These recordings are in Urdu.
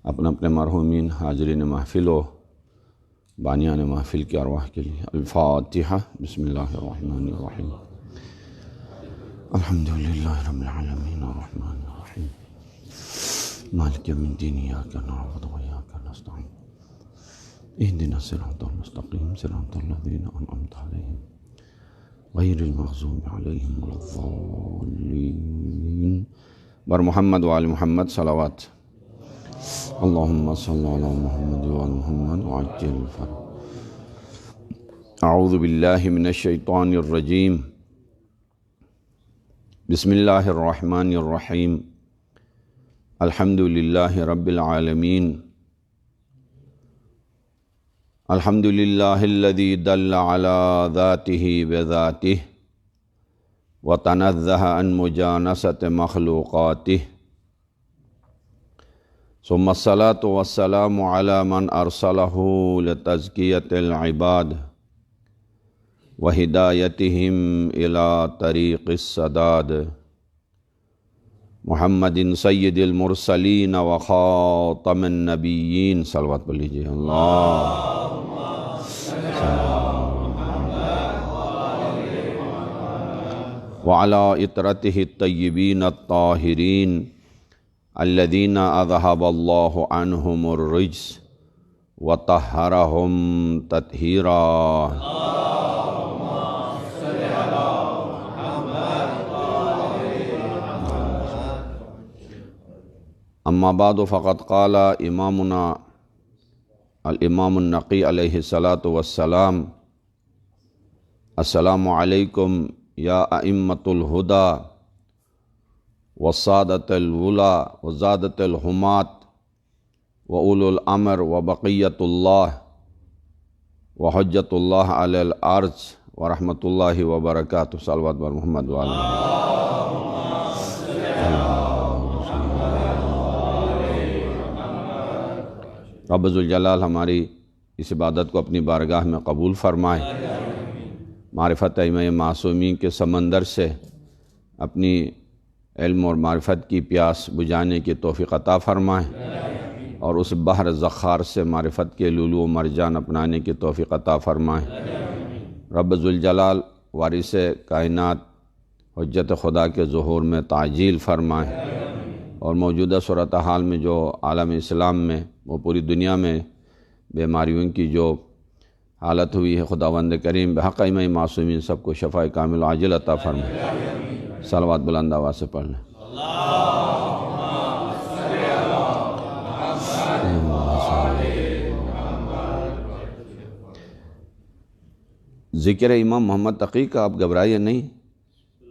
اپنے اپنے مرحومین حاضرین محفل و بانیان محفل کی ارواح کے لیے الفاتحہ۔ بسم اللہ الرحمن الرحیم۔ الحمدللہ رب العالمین الرحمن الرحیم مالک یوم الدین ایاک نعبد و ایاک نستعین اہدنا الصراط المستقیم صراط الذین انعمت علیہم غیر المغضوب علیہم ولا الضالین۔ بر محمد وآل محمد صلوات۔ اللہم صلی علی محمد وآل محمد وعجل فرج۔ اعوذ باللہ من الشیطان الرجیم۔ بسم اللہ الرحمن الرحیم۔ الحمد للہ رب العالمین۔ الحمد للہ الذی دل علی ذاتہ بذاتہ وتنزہ عن مجانست مخلوقاتہ، ثم الصلاة والسلام علی من ارسلہ لتزکیۃ العباد وہدایتہم الی طریق السداد، محمد سید المرسلین وخاتم النبیین۔ صلوات پڑھ لیجیے۔ وعلی اطرتہ الطیبین الطاہرین الذین اذہب اللہ عنہم الرجس وطہرہم تطہیرا۔ اما بعد فقد قال امامنا الامام النقی علیہ الصلاۃ والسلام: السلام علیکم یا ائمۃ الہدی والسادۃ الولا وزادۃ الحمات واولو الامر وبقیۃ اللہ وحجۃ اللہ علی الارض ورحمۃ اللہ وبرکاتہ۔ صلوات بر محمد وآل رب ذوالجلال ہماری اس عبادت کو اپنی بارگاہ میں قبول فرمائے، معرفت ائمہ معصومین کے سمندر سے اپنی علم اور معرفت کی پیاس بجھانے کی توفیق عطا فرمائے، اور اس بحر زخار سے معرفت کے لولو و مرجان اپنانے کی توفیق عطا فرمائے۔ رب ذوالجلال وارث کائنات حجت خدا کے ظہور میں تعجیل فرمائے، اور موجودہ صورتحال میں جو عالم اسلام میں وہ پوری دنیا میں بیماریوں کی جو حالت ہوئی ہے، خداوند کریم بحق ائمہ معصومین سب کو شفاء کامل عاجل عطا فرمائے۔ صلوات بلند آواز سے پڑھ لیں۔ ذکر امام محمد تقی کا آپ گھبرائیے نہیں،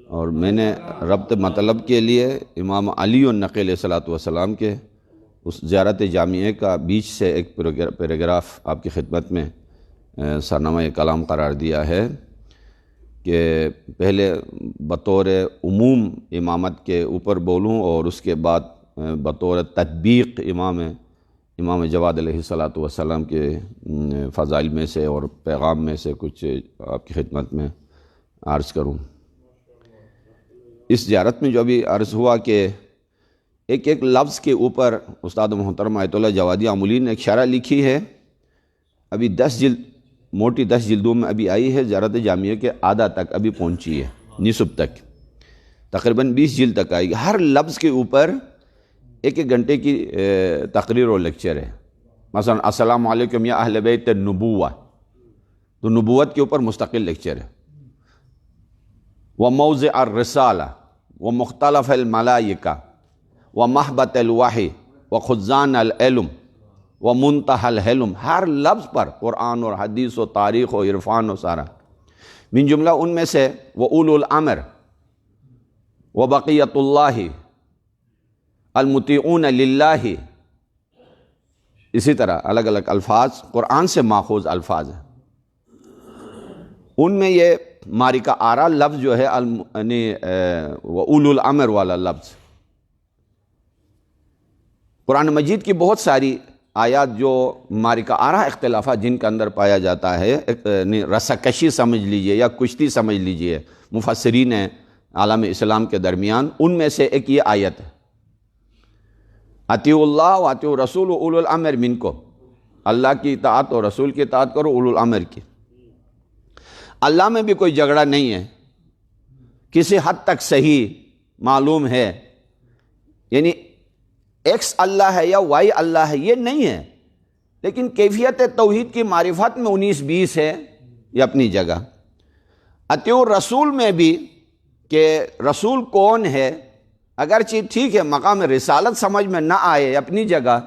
اور میں نے ربط مطلب کے لیے امام علی النقی علیہ السلام کے اس زیارت جامعہ کا بیچ سے ایک پیراگراف آپ کی خدمت میں سرنامہ کلام قرار دیا ہے کہ پہلے بطور عموم امامت کے اوپر بولوں، اور اس کے بعد بطور تطبیق امام جواد علیہ السلام کے فضائل میں سے اور پیغام میں سے کچھ آپ کی خدمت میں عرض کروں۔ اس زیارت میں جو ابھی عرض ہوا کہ ایک ایک لفظ کے اوپر استاد محترم آیت اللہ جوادی عاملی نے ایک شرح لکھی ہے، ابھی 10 جلد موٹی 10 جلدوں میں ابھی آئی ہے، زیارت جامعہ کے آدھا تک ابھی پہنچی ہے، نصف تک، تقریباً 20 جلد تک آئی گی۔ ہر لفظ کے اوپر ایک ایک گھنٹے کی تقریر اور لیکچر ہے۔ مثلا السلام علیکم یا اہل بیت النبوہ، تو نبوت کے اوپر مستقل لیکچر ہے۔ وموضع الرسالہ ومختلف الملائکہ ومحبت الوحی وخزان العلم ومنتہى الحلم، ہر لفظ پر قرآن اور حدیث و تاریخ و عرفان و سارا۔ من جملہ ان میں سے وَأُولُو الْأَمْرِ وَبَقِيَّةُ اللَّهِ الْمُطِيعُونَ لِلَّهِ، اسی طرح الگ الگ الفاظ قرآن سے ماخوذ الفاظ ہیں۔ ان میں یہ مارکہ آرا لفظ جو ہے یعنی وَأُولُو الْأَمْرِ والا لفظ، قرآن مجید کی بہت ساری آیات جو مارکہ آرا اختلافات جن کے اندر پایا جاتا ہے، رسکشی سمجھ لیجئے یا کشتی سمجھ لیجئے مفسرین عالم اسلام کے درمیان، ان میں سے ایک یہ آیت ہے۔ اطیعوا اللہ و اطیعوا الرسول و اولو الامر منکم، اللہ کی اطاعت اور رسول کی اطاعت کرو، اولو الامر کی۔ اللہ میں بھی کوئی جھگڑا نہیں ہے، کسی حد تک صحیح معلوم ہے، یعنی ایکس اللہ ہے یا وائی اللہ ہے یہ نہیں ہے، لیکن کیفیت توحید کی معرفت میں 19-20 ہے، یہ اپنی جگہ۔ اطیعوا الرسول میں بھی کہ رسول کون ہے، اگرچہ ٹھیک ہے مقام رسالت سمجھ میں نہ آئے اپنی جگہ،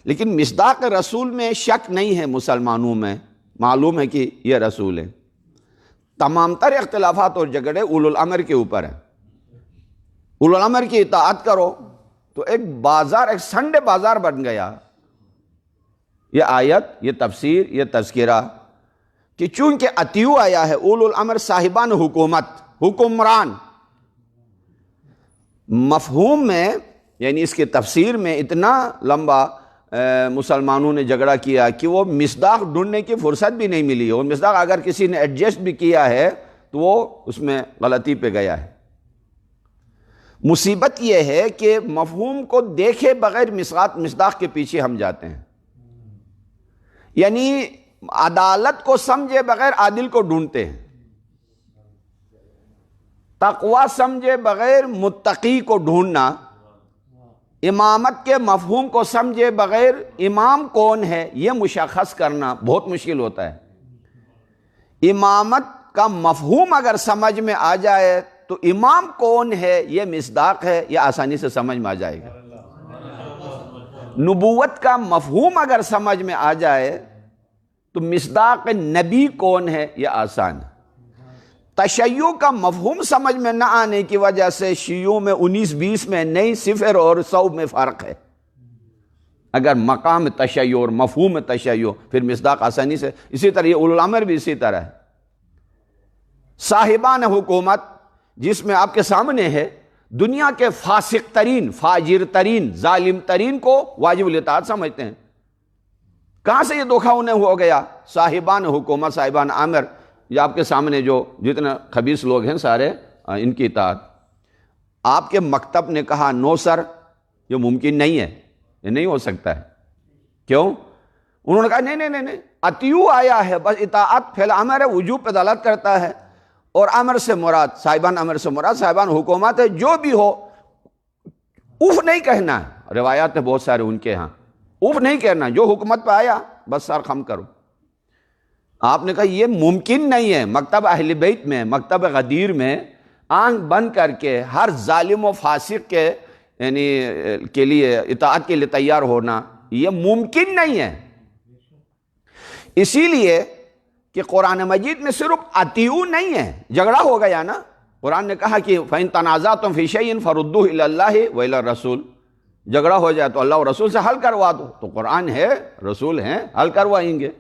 لیکن مصداق رسول میں شک نہیں ہے، مسلمانوں میں معلوم ہے کہ یہ رسول ہے۔ تمام تر اختلافات اور جھگڑے اولو الامر کے اوپر ہیں۔ اولو الامر کی اطاعت کرو تو ایک بازار، ایک سنڈے بازار بن گیا یہ آیت، یہ تفسیر، یہ تذکرہ، کہ چونکہ اطیعوا آیا ہے، اولو الامر صاحبان حکومت، حکمران، مفہوم میں یعنی اس کے تفسیر میں اتنا لمبا مسلمانوں نے جھگڑا کیا کہ وہ مصداق ڈھونڈنے کی فرصت بھی نہیں ملی، اور مصداق اگر کسی نے ایڈجسٹ بھی کیا ہے تو وہ اس میں غلطی پہ گیا ہے۔ مصیبت یہ ہے کہ مفہوم کو دیکھے بغیر مصداق کے پیچھے ہم جاتے ہیں، یعنی عدالت کو سمجھے بغیر عادل کو ڈھونڈتے ہیں، تقوی سمجھے بغیر متقی کو ڈھونڈنا، امامت کے مفہوم کو سمجھے بغیر امام کون ہے یہ مشخص کرنا بہت مشکل ہوتا ہے۔ امامت کا مفہوم اگر سمجھ میں آ جائے تو امام کون ہے یہ مصداق ہے، یہ آسانی سے سمجھ میں آ جائے گا۔ نبوت کا مفہوم اگر سمجھ میں آ جائے تو مصداق نبی کون ہے یہ آسان ہے۔ تشیع کا مفہوم سمجھ میں نہ آنے کی وجہ سے شیعوں میں 19-20 میں نہیں، 0 اور 100 میں فرق ہے۔ اگر مقام تشیع اور مفہوم تشیع پھر مصداق آسانی سے، اسی طرح یہ اولو الامر بھی اسی طرح ہے۔ صاحبان حکومت جس میں آپ کے سامنے ہے دنیا کے فاسق ترین، فاجر ترین، ظالم ترین کو واجب الاطاعت سمجھتے ہیں۔ کہاں سے یہ دھوکہ انہیں ہو گیا؟ صاحبان حکومت، صاحبان امر، یہ آپ کے سامنے جو جتنے خبیث لوگ ہیں سارے ان کی اطاعت۔ آپ کے مکتب نے کہا نو سر، یہ ممکن نہیں ہے، یہ نہیں ہو سکتا ہے۔ کیوں؟ انہوں نے کہا نہیں، اطیعوا آیا ہے، بس اطاعت فعل امر ہے، وجوب پہ دلالت کرتا ہے، اور امر سے مراد صاحبان امر سے مراد صاحبان حکومت ہے، جو بھی ہو اوف نہیں کہنا ہے۔ روایات میں بہت سارے ان کے ہاں اوف نہیں کہنا، جو حکومت پہ آیا بس سر خم کرو۔ آپ نے کہا یہ ممکن نہیں ہے، مکتب اہل بیت میں، مکتب غدیر میں آنکھ بند کر کے ہر ظالم و فاسق کے یعنی کے لیے اطاعت کے لیے تیار ہونا یہ ممکن نہیں ہے۔ اسی لیے کہ قرآن مجید میں صرف اطیعوا نہیں ہے، جھگڑا ہو گیا نا۔ قرآن نے کہا کہ فَإِن تَنَازَعْتُمْ فِي شَيْءٍ فَرُدُّوهُ إِلَى اللَّهِ وَإِلَى الرَّسُولِ، جھگڑا ہو جائے تو اللہ اور رسول سے حل کروا دو، تو قرآن ہے، رسول ہیں، حل کروائیں گے۔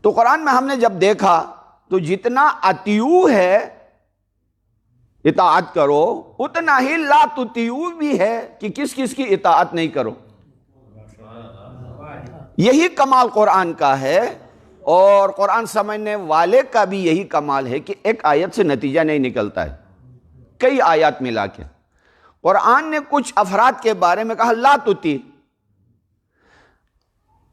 تو قرآن میں ہم نے جب دیکھا تو جتنا اطیعوا ہے اطاعت کرو، اتنا ہی لا تطیعوا بھی ہے کہ کس کس کی اطاعت نہیں کرو۔ یہی کمال قرآن کا ہے، اور قرآن سمجھنے والے کا بھی یہی کمال ہے کہ ایک آیت سے نتیجہ نہیں نکلتا ہے، کئی آیات ملا کے۔ قرآن نے کچھ افراد کے بارے میں کہا لا تطیع،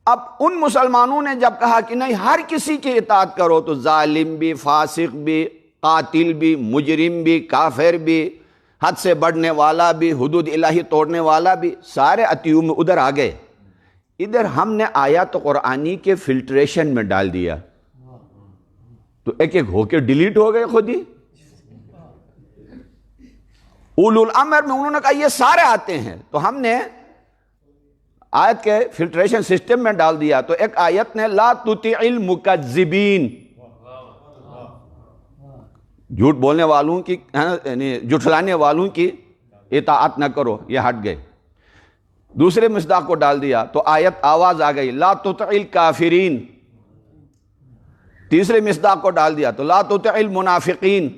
اب ان مسلمانوں نے جب کہا کہ نہیں ہر کسی کی اطاعت کرو تو ظالم بھی، فاسق بھی، قاتل بھی، مجرم بھی، کافر بھی، حد سے بڑھنے والا بھی، حدود الہی توڑنے والا بھی، سارے اطیعوا میں ادھر آ گئے۔ ادھر ہم نے آیات قرآنی کے فلٹریشن میں ڈال دیا تو ایک ایک ہو کے ڈیلیٹ ہو گئے خود ہی۔ اولو الامر میں انہوں نے کہا یہ سارے آتے ہیں، تو ہم نے آیت کے فلٹریشن سسٹم میں ڈال دیا، تو ایک آیت نے لا تطیع المکذبین، جھوٹ بولنے والوں کی یعنی جھٹلانے والوں کی اطاعت نہ کرو، یہ ہٹ گئے۔ دوسرے مصداق کو ڈال دیا تو آیت آواز آ گئی لا تطع الکافرین۔ تیسرے مصداق کو ڈال دیا تو لا تطع المنافقین۔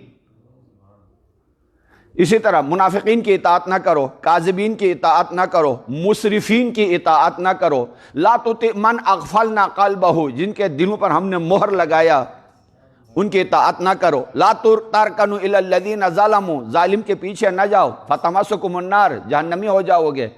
اسی طرح منافقین کی اطاعت نہ کرو، کاذبین کی اطاعت نہ کرو، مسرفین کی اطاعت نہ کرو، لا تطع من اغفلنا قلبہ، جن کے دلوں پر ہم نے مہر لگایا ان کی اطاعت نہ کرو، لا ترکنوا الی الذین ظلموا، ظالم کے پیچھے نہ جاؤ، فتمسکم النار، جہنمی ہو جاؤ گے،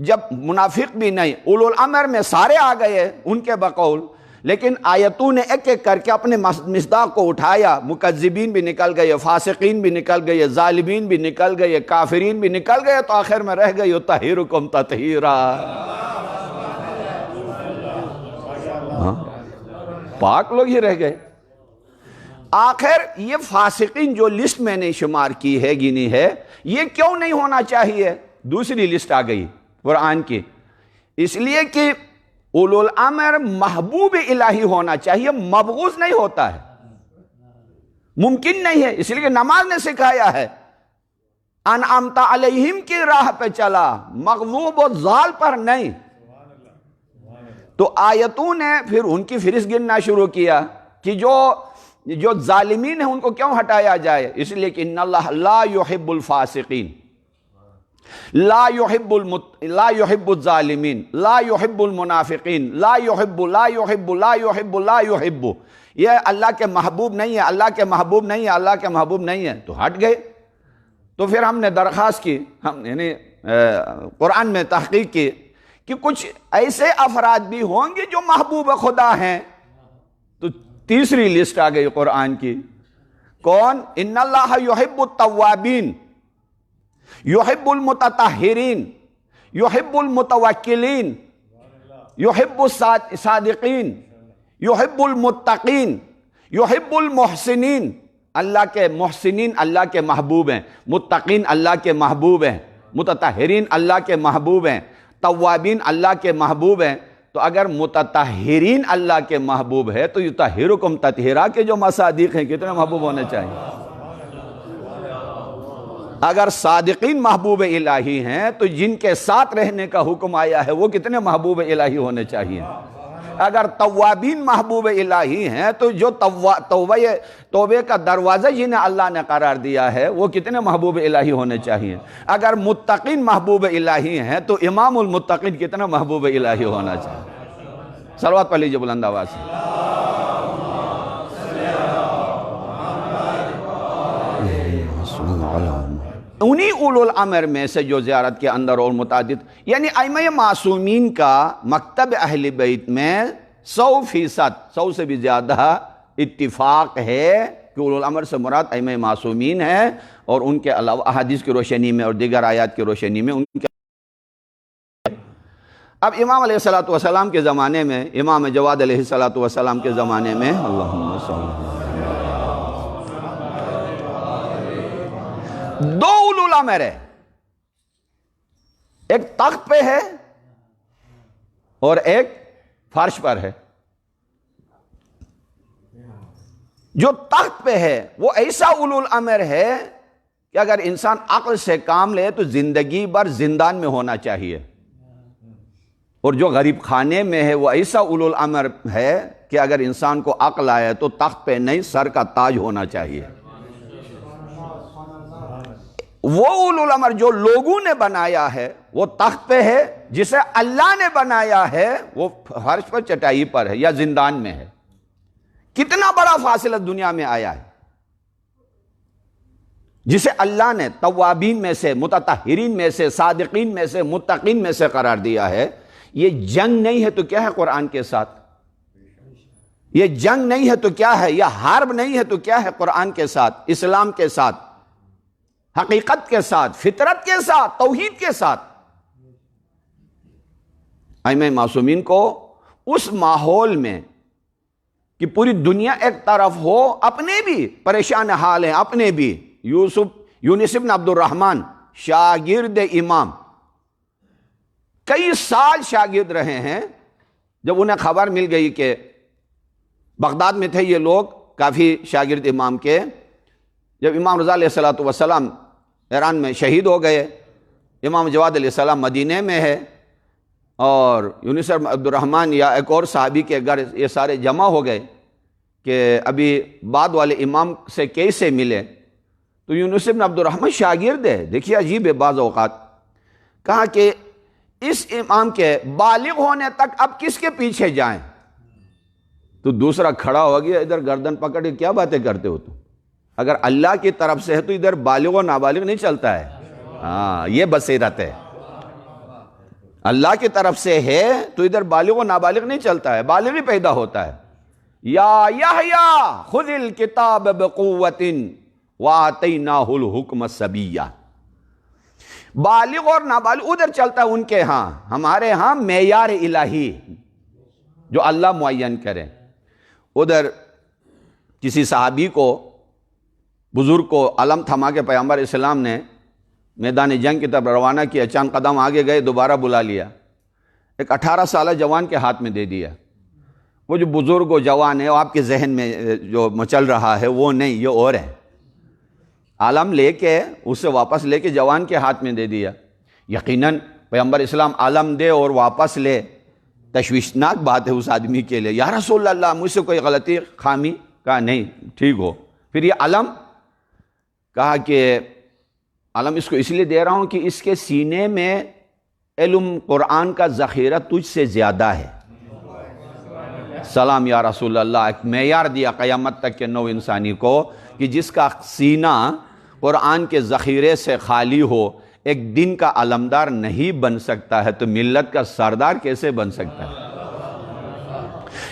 جب منافق بھی نہیں، اولو الامر میں سارے آ گئے ان کے بقول، لیکن آیتوں نے ایک ایک کر کے اپنے مصداق کو اٹھایا، مکذبین بھی نکل گئے، فاسقین بھی نکل گئے، ظالمین بھی نکل گئے، کافرین بھی نکل گئے، تو آخر میں رہ گئی طاہرکم تطہیرا، پاک لوگ ہی رہ گئے۔ آخر یہ فاسقین جو لسٹ میں نے شمار کی ہے، گنی ہے، یہ کیوں نہیں ہونا چاہیے؟ دوسری لسٹ آ گئی قرآن کی، اس لیے کہ اولو الامر محبوب الہی ہونا چاہیے، مبغوض نہیں ہوتا ہے، ممکن نہیں ہے، اس لیے کہ نماز نے سکھایا ہے انعمت علیہم کی راہ پہ چلا، مغضوب و ضال پر نہیں۔ تو آیتوں نے پھر ان کی فہرست گننا شروع کیا کہ جو ظالمین ہیں ان کو کیوں ہٹایا جائے، اس لیے کہ ان اللہ لا يحب الفاسقین، لا يحب الظالمین، لا يحب المنافقین، لا يحب، یہ اللہ کے محبوب نہیں ہے، اللہ کے محبوب نہیں ہے، اللہ کے محبوب نہیں ہے، تو ہٹ گئے۔ تو پھر ہم نے درخواست کی، ہم یعنی قرآن میں تحقیق کی کہ کچھ ایسے افراد بھی ہوں گے جو محبوب خدا ہیں، تو تیسری لسٹ آ گئی قرآن کی، کون؟ ان اللہ یحب التوابین، یحب المتطہرین، یحب المتوکلین، یحب الصادقین، یحب المتقین، یحب المحسنین۔ اللہ کے محسنین اللہ کے محبوب ہیں، متقین اللہ کے محبوب ہیں، متطہرین اللہ کے محبوب ہیں، توابین اللہ کے محبوب ہیں۔ تو اگر متطہرین اللہ کے محبوب ہے تو یطہرکم تطہیرا کے جو مصادیق ہیں کتنے محبوب ہونے چاہیے؟ اگر صادقین محبوب الہی ہیں تو جن کے ساتھ رہنے کا حکم آیا ہے وہ کتنے محبوب الہی ہونے چاہیے؟ اگر توابین محبوب الہی ہیں تو جو توبے کا دروازہ جنہیں اللہ نے قرار دیا ہے وہ کتنے محبوب الہی ہونے چاہیے؟ اگر متقین محبوب الہی ہیں تو امام المتقین کتنا محبوب الہی ہونا چاہیے؟ صلوات پڑھ لیجئے بلند آواز سے۔ انہی اولو الامر میں سے جو زیارت کے اندر اور متعدد، یعنی ائمہ معصومین کا مکتب اہل بیت میں 100%، 100 سے بھی زیادہ اتفاق ہے کہ اولو الامر سے مراد ائمہ معصومین ہیں، اور ان کے علاوہ احادیث کی روشنی میں اور دیگر آیات کی روشنی میں ان کے۔ اب امام علیہ السلام کے زمانے میں، امام جواد علیہ السلام کے زمانے میں، اللہم صلی دو اولو الامر ہے، ایک تخت پہ ہے اور ایک فرش پر ہے۔ جو تخت پہ ہے وہ ایسا اولو الامر ہے کہ اگر انسان عقل سے کام لے تو زندگی بھر زندان میں ہونا چاہیے، اور جو غریب خانے میں ہے وہ ایسا اولو الامر ہے کہ اگر انسان کو عقل آئے تو تخت پہ نہیں سر کا تاج ہونا چاہیے۔ وہ اولو الامر جو لوگوں نے بنایا ہے وہ تخت پہ ہے، جسے اللہ نے بنایا ہے وہ فرش پر چٹائی پر ہے یا زندان میں ہے۔ کتنا بڑا فاصلہ دنیا میں آیا ہے۔ جسے اللہ نے توابین میں سے، متطہرین میں سے، صادقین میں سے، متقین میں سے قرار دیا ہے، یہ جنگ نہیں ہے تو کیا ہے قرآن کے ساتھ؟ یہ جنگ نہیں ہے تو کیا ہے؟ یہ حرب نہیں ہے تو کیا ہے قرآن کے ساتھ، اسلام کے ساتھ، حقیقت کے ساتھ، فطرت کے ساتھ، توحید کے ساتھ؟ ائمہ معصومین کو اس ماحول میں کہ پوری دنیا ایک طرف ہو، اپنے بھی پریشان حال ہیں، اپنے بھی یونس بن عبد الرحمن شاگرد امام، کئی سال شاگرد رہے ہیں، جب انہیں خبر مل گئی کہ بغداد میں تھے یہ لوگ کافی شاگرد امام کے، جب امام رضا علیہ السلام ایران میں شہید ہو گئے، امام جواد علیہ السلام مدینے میں ہے، اور یونس بن عبد الرحمن یا ایک اور صحابی کے گھر یہ سارے جمع ہو گئے کہ ابھی بعد والے امام سے کیسے ملے؟ تو یونس بن عبد الرحمن شاگرد ہے، دیکھیے عجیب ہے، بعض اوقات کہا کہ اس امام کے بالغ ہونے تک اب کس کے پیچھے جائیں؟ تو دوسرا کھڑا ہو گیا، ادھر گردن پکڑ کے کیا باتیں کرتے ہو تم؟ اگر اللہ کی طرف سے ہے تو ادھر بالغ و نابالغ نہیں چلتا ہے، ہاں یہ بصیرت ہے۔ اللہ کی طرف سے ہے تو ادھر بالغ و نابالغ نہیں چلتا ہے، بالغ ہی پیدا ہوتا ہے۔ یا یحییٰ خذ الکتاب بقوۃ وآتیناہ الحکم صبیا، بالغ اور نابالغ ادھر چلتا ہے ان کے ہاں، ہمارے ہاں معیار الہی جو اللہ معین کرے۔ ادھر کسی صحابی کو، بزرگ کو علم تھما کے پیغمبر اسلام نے میدان جنگ کی طرف روانہ کیا، چند قدم آگے گئے، دوبارہ بلا لیا، ایک 18 سالہ جوان کے ہاتھ میں دے دیا۔ وہ جو بزرگ و جوان ہے وہ آپ کے ذہن میں جو مچل رہا ہے وہ نہیں، یہ اور ہے۔ عالم لے کے اسے واپس لے کے جوان کے ہاتھ میں دے دیا۔ یقیناً پیغمبر اسلام عالم دے اور واپس لے، تشویشناک بات ہے اس آدمی کے لیے۔ یا رسول اللہ مجھ سے کوئی غلطی خامی؟ کہا نہیں، ٹھیک ہو۔ پھر یہ علم کہا کہ علم اس کو اس لیے دے رہا ہوں کہ اس کے سینے میں علم قرآن کا ذخیرہ تجھ سے زیادہ ہے۔ سلام یا رسول اللہ، ایک معیار دیا قیامت تک کے نو انسانی کو کہ جس کا سینہ قرآن کے ذخیرے سے خالی ہو ایک دن کا علمدار نہیں بن سکتا ہے، تو ملت کا سردار کیسے بن سکتا ہے؟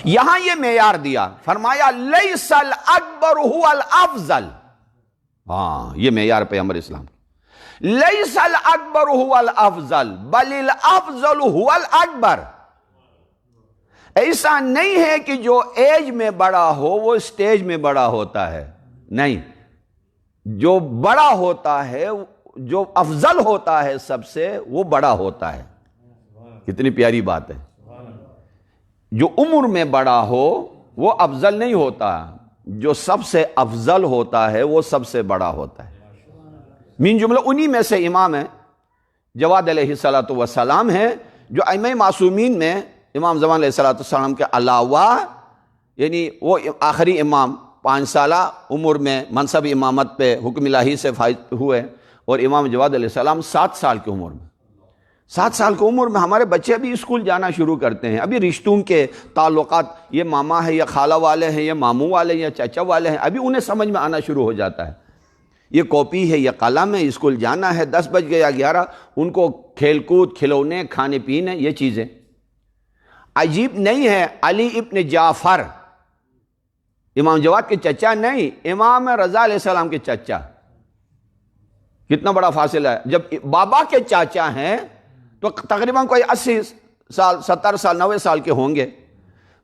یہاں یہ معیار دیا، فرمایا لیس الاکبر هو الافضل۔ ہاں یہ معیار پیغمبر اسلام، لیس الاکبر هو الافضل بل الافضل هو الاکبر۔ ایسا نہیں ہے کہ جو ایج میں بڑا ہو وہ سٹیج میں بڑا ہوتا ہے، نہیں، جو بڑا ہوتا ہے، جو افضل ہوتا ہے سب سے، وہ بڑا ہوتا ہے۔ کتنی پیاری بات ہے۔ جو عمر میں بڑا ہو وہ افضل نہیں ہوتا، جو سب سے افضل ہوتا ہے وہ سب سے بڑا ہوتا ہے۔ من جملہ انہی میں سے امام ہے جواد علیہ السلام ہے، جو ائمہ معصومین میں امام زمان علیہ السلام کے علاوہ، یعنی وہ آخری امام 5 سالہ عمر میں منصب امامت پہ حکم الہی سے فائز ہوئے، اور امام جواد علیہ السلام 7 سال کی عمر میں، 7 سال کی عمر میں ہمارے بچے ابھی اسکول جانا شروع کرتے ہیں، ابھی رشتوں کے تعلقات، یہ ماما ہے یا خالہ والے ہیں یا ماموں والے ہیں یا چچا والے ہیں، ابھی انہیں سمجھ میں آنا شروع ہو جاتا ہے۔ یہ کاپی ہے، یہ قلم ہے، اسکول جانا ہے، 10 بج گیا 11، ان کو کھیل کود، کھلونے، کھانے پینے، یہ چیزیں۔ عجیب نہیں ہے علی ابن جعفر امام جواد کے چچا نہیں، امام رضا علیہ السلام کے چچا، کتنا بڑا فاصلہ ہے۔ جب بابا کے چاچا ہیں تو تقریباً کوئی 80 سال، 70 سال، 90 سال کے ہوں گے۔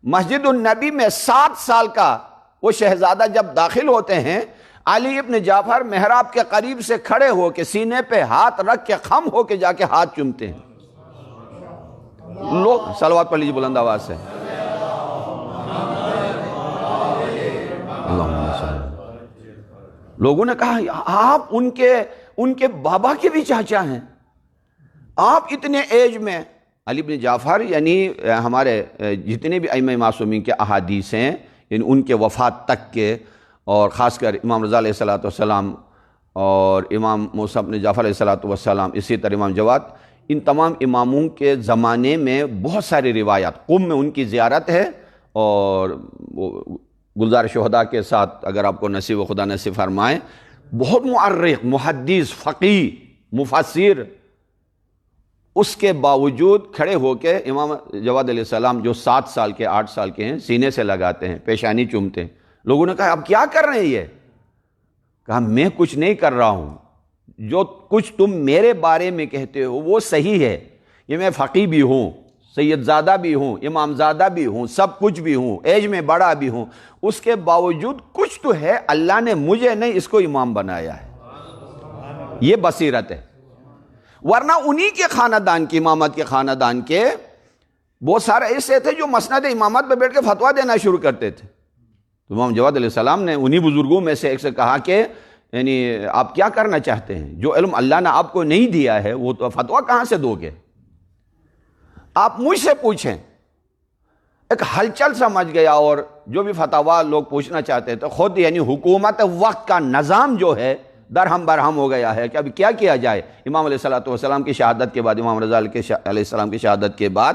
مسجد النبی میں 7 سال کا وہ شہزادہ جب داخل ہوتے ہیں، علی ابن جعفر محراب کے قریب سے کھڑے ہو کے سینے پہ ہاتھ رکھ کے خم ہو کے جا کے ہاتھ چومتے ہیں۔ لوگ صلوات پڑھ لیجیے بلند آواز سے۔ لوگوں نے کہا آپ ان کے بابا کے بھی چاچا ہیں، آپ اتنے ایج میں۔ علی بن جعفر یعنی ہمارے جتنے بھی ائمہ معصومین کے احادیث ہیں، یعنی ان کے وفات تک کے، اور خاص کر امام رضا علیہ السلام اور امام موسیٰ بن جعفر علیہ السلام، اسی طرح امام جواد، ان تمام اماموں کے زمانے میں بہت ساری روایات، قم میں ان کی زیارت ہے، اور گلزار شہداء کے ساتھ اگر آپ کو نصیب و خدا نصیب فرمائے، بہت معرخ، محدث، فقیہ، مفسر، اس کے باوجود کھڑے ہو کے امام جواد علیہ السلام جو 7 سال کے 8 سال کے ہیں سینے سے لگاتے ہیں، پیشانی چومتے ہیں۔ لوگوں نے کہا اب کیا کر رہے ہیں یہ؟ کہا میں کچھ نہیں کر رہا ہوں، جو کچھ تم میرے بارے میں کہتے ہو وہ صحیح ہے، یہ میں فقیہ بھی ہوں، سید زادہ بھی ہوں، امام زادہ بھی ہوں، سب کچھ بھی ہوں، ایج میں بڑا بھی ہوں، اس کے باوجود کچھ تو ہے، اللہ نے مجھے نہیں اس کو امام بنایا ہے۔ یہ بصیرت ہے۔ ورنہ انہی کے خاندان کی، امامت کے خاندان کے بہت سارے ایسے تھے جو مسند امامت پہ بیٹھ کے فتویٰ دینا شروع کرتے تھے۔ تو امام جواد علیہ السلام نے انہی بزرگوں میں سے ایک سے کہا کہ یعنی آپ کیا کرنا چاہتے ہیں؟ جو علم اللہ نے آپ کو نہیں دیا ہے وہ تو فتویٰ کہاں سے دو گے؟ آپ مجھ سے پوچھیں۔ ایک ہلچل سمجھ گیا، اور جو بھی فتاویٰ لوگ پوچھنا چاہتے تھے، خود یعنی حکومت وقت کا نظام جو ہے درہم برہم ہو گیا ہے کہ اب کیا جائے۔ امام علیہ السلام کی شہادت کے بعد، امام رضا علیہ السلام کی شہادت کے بعد،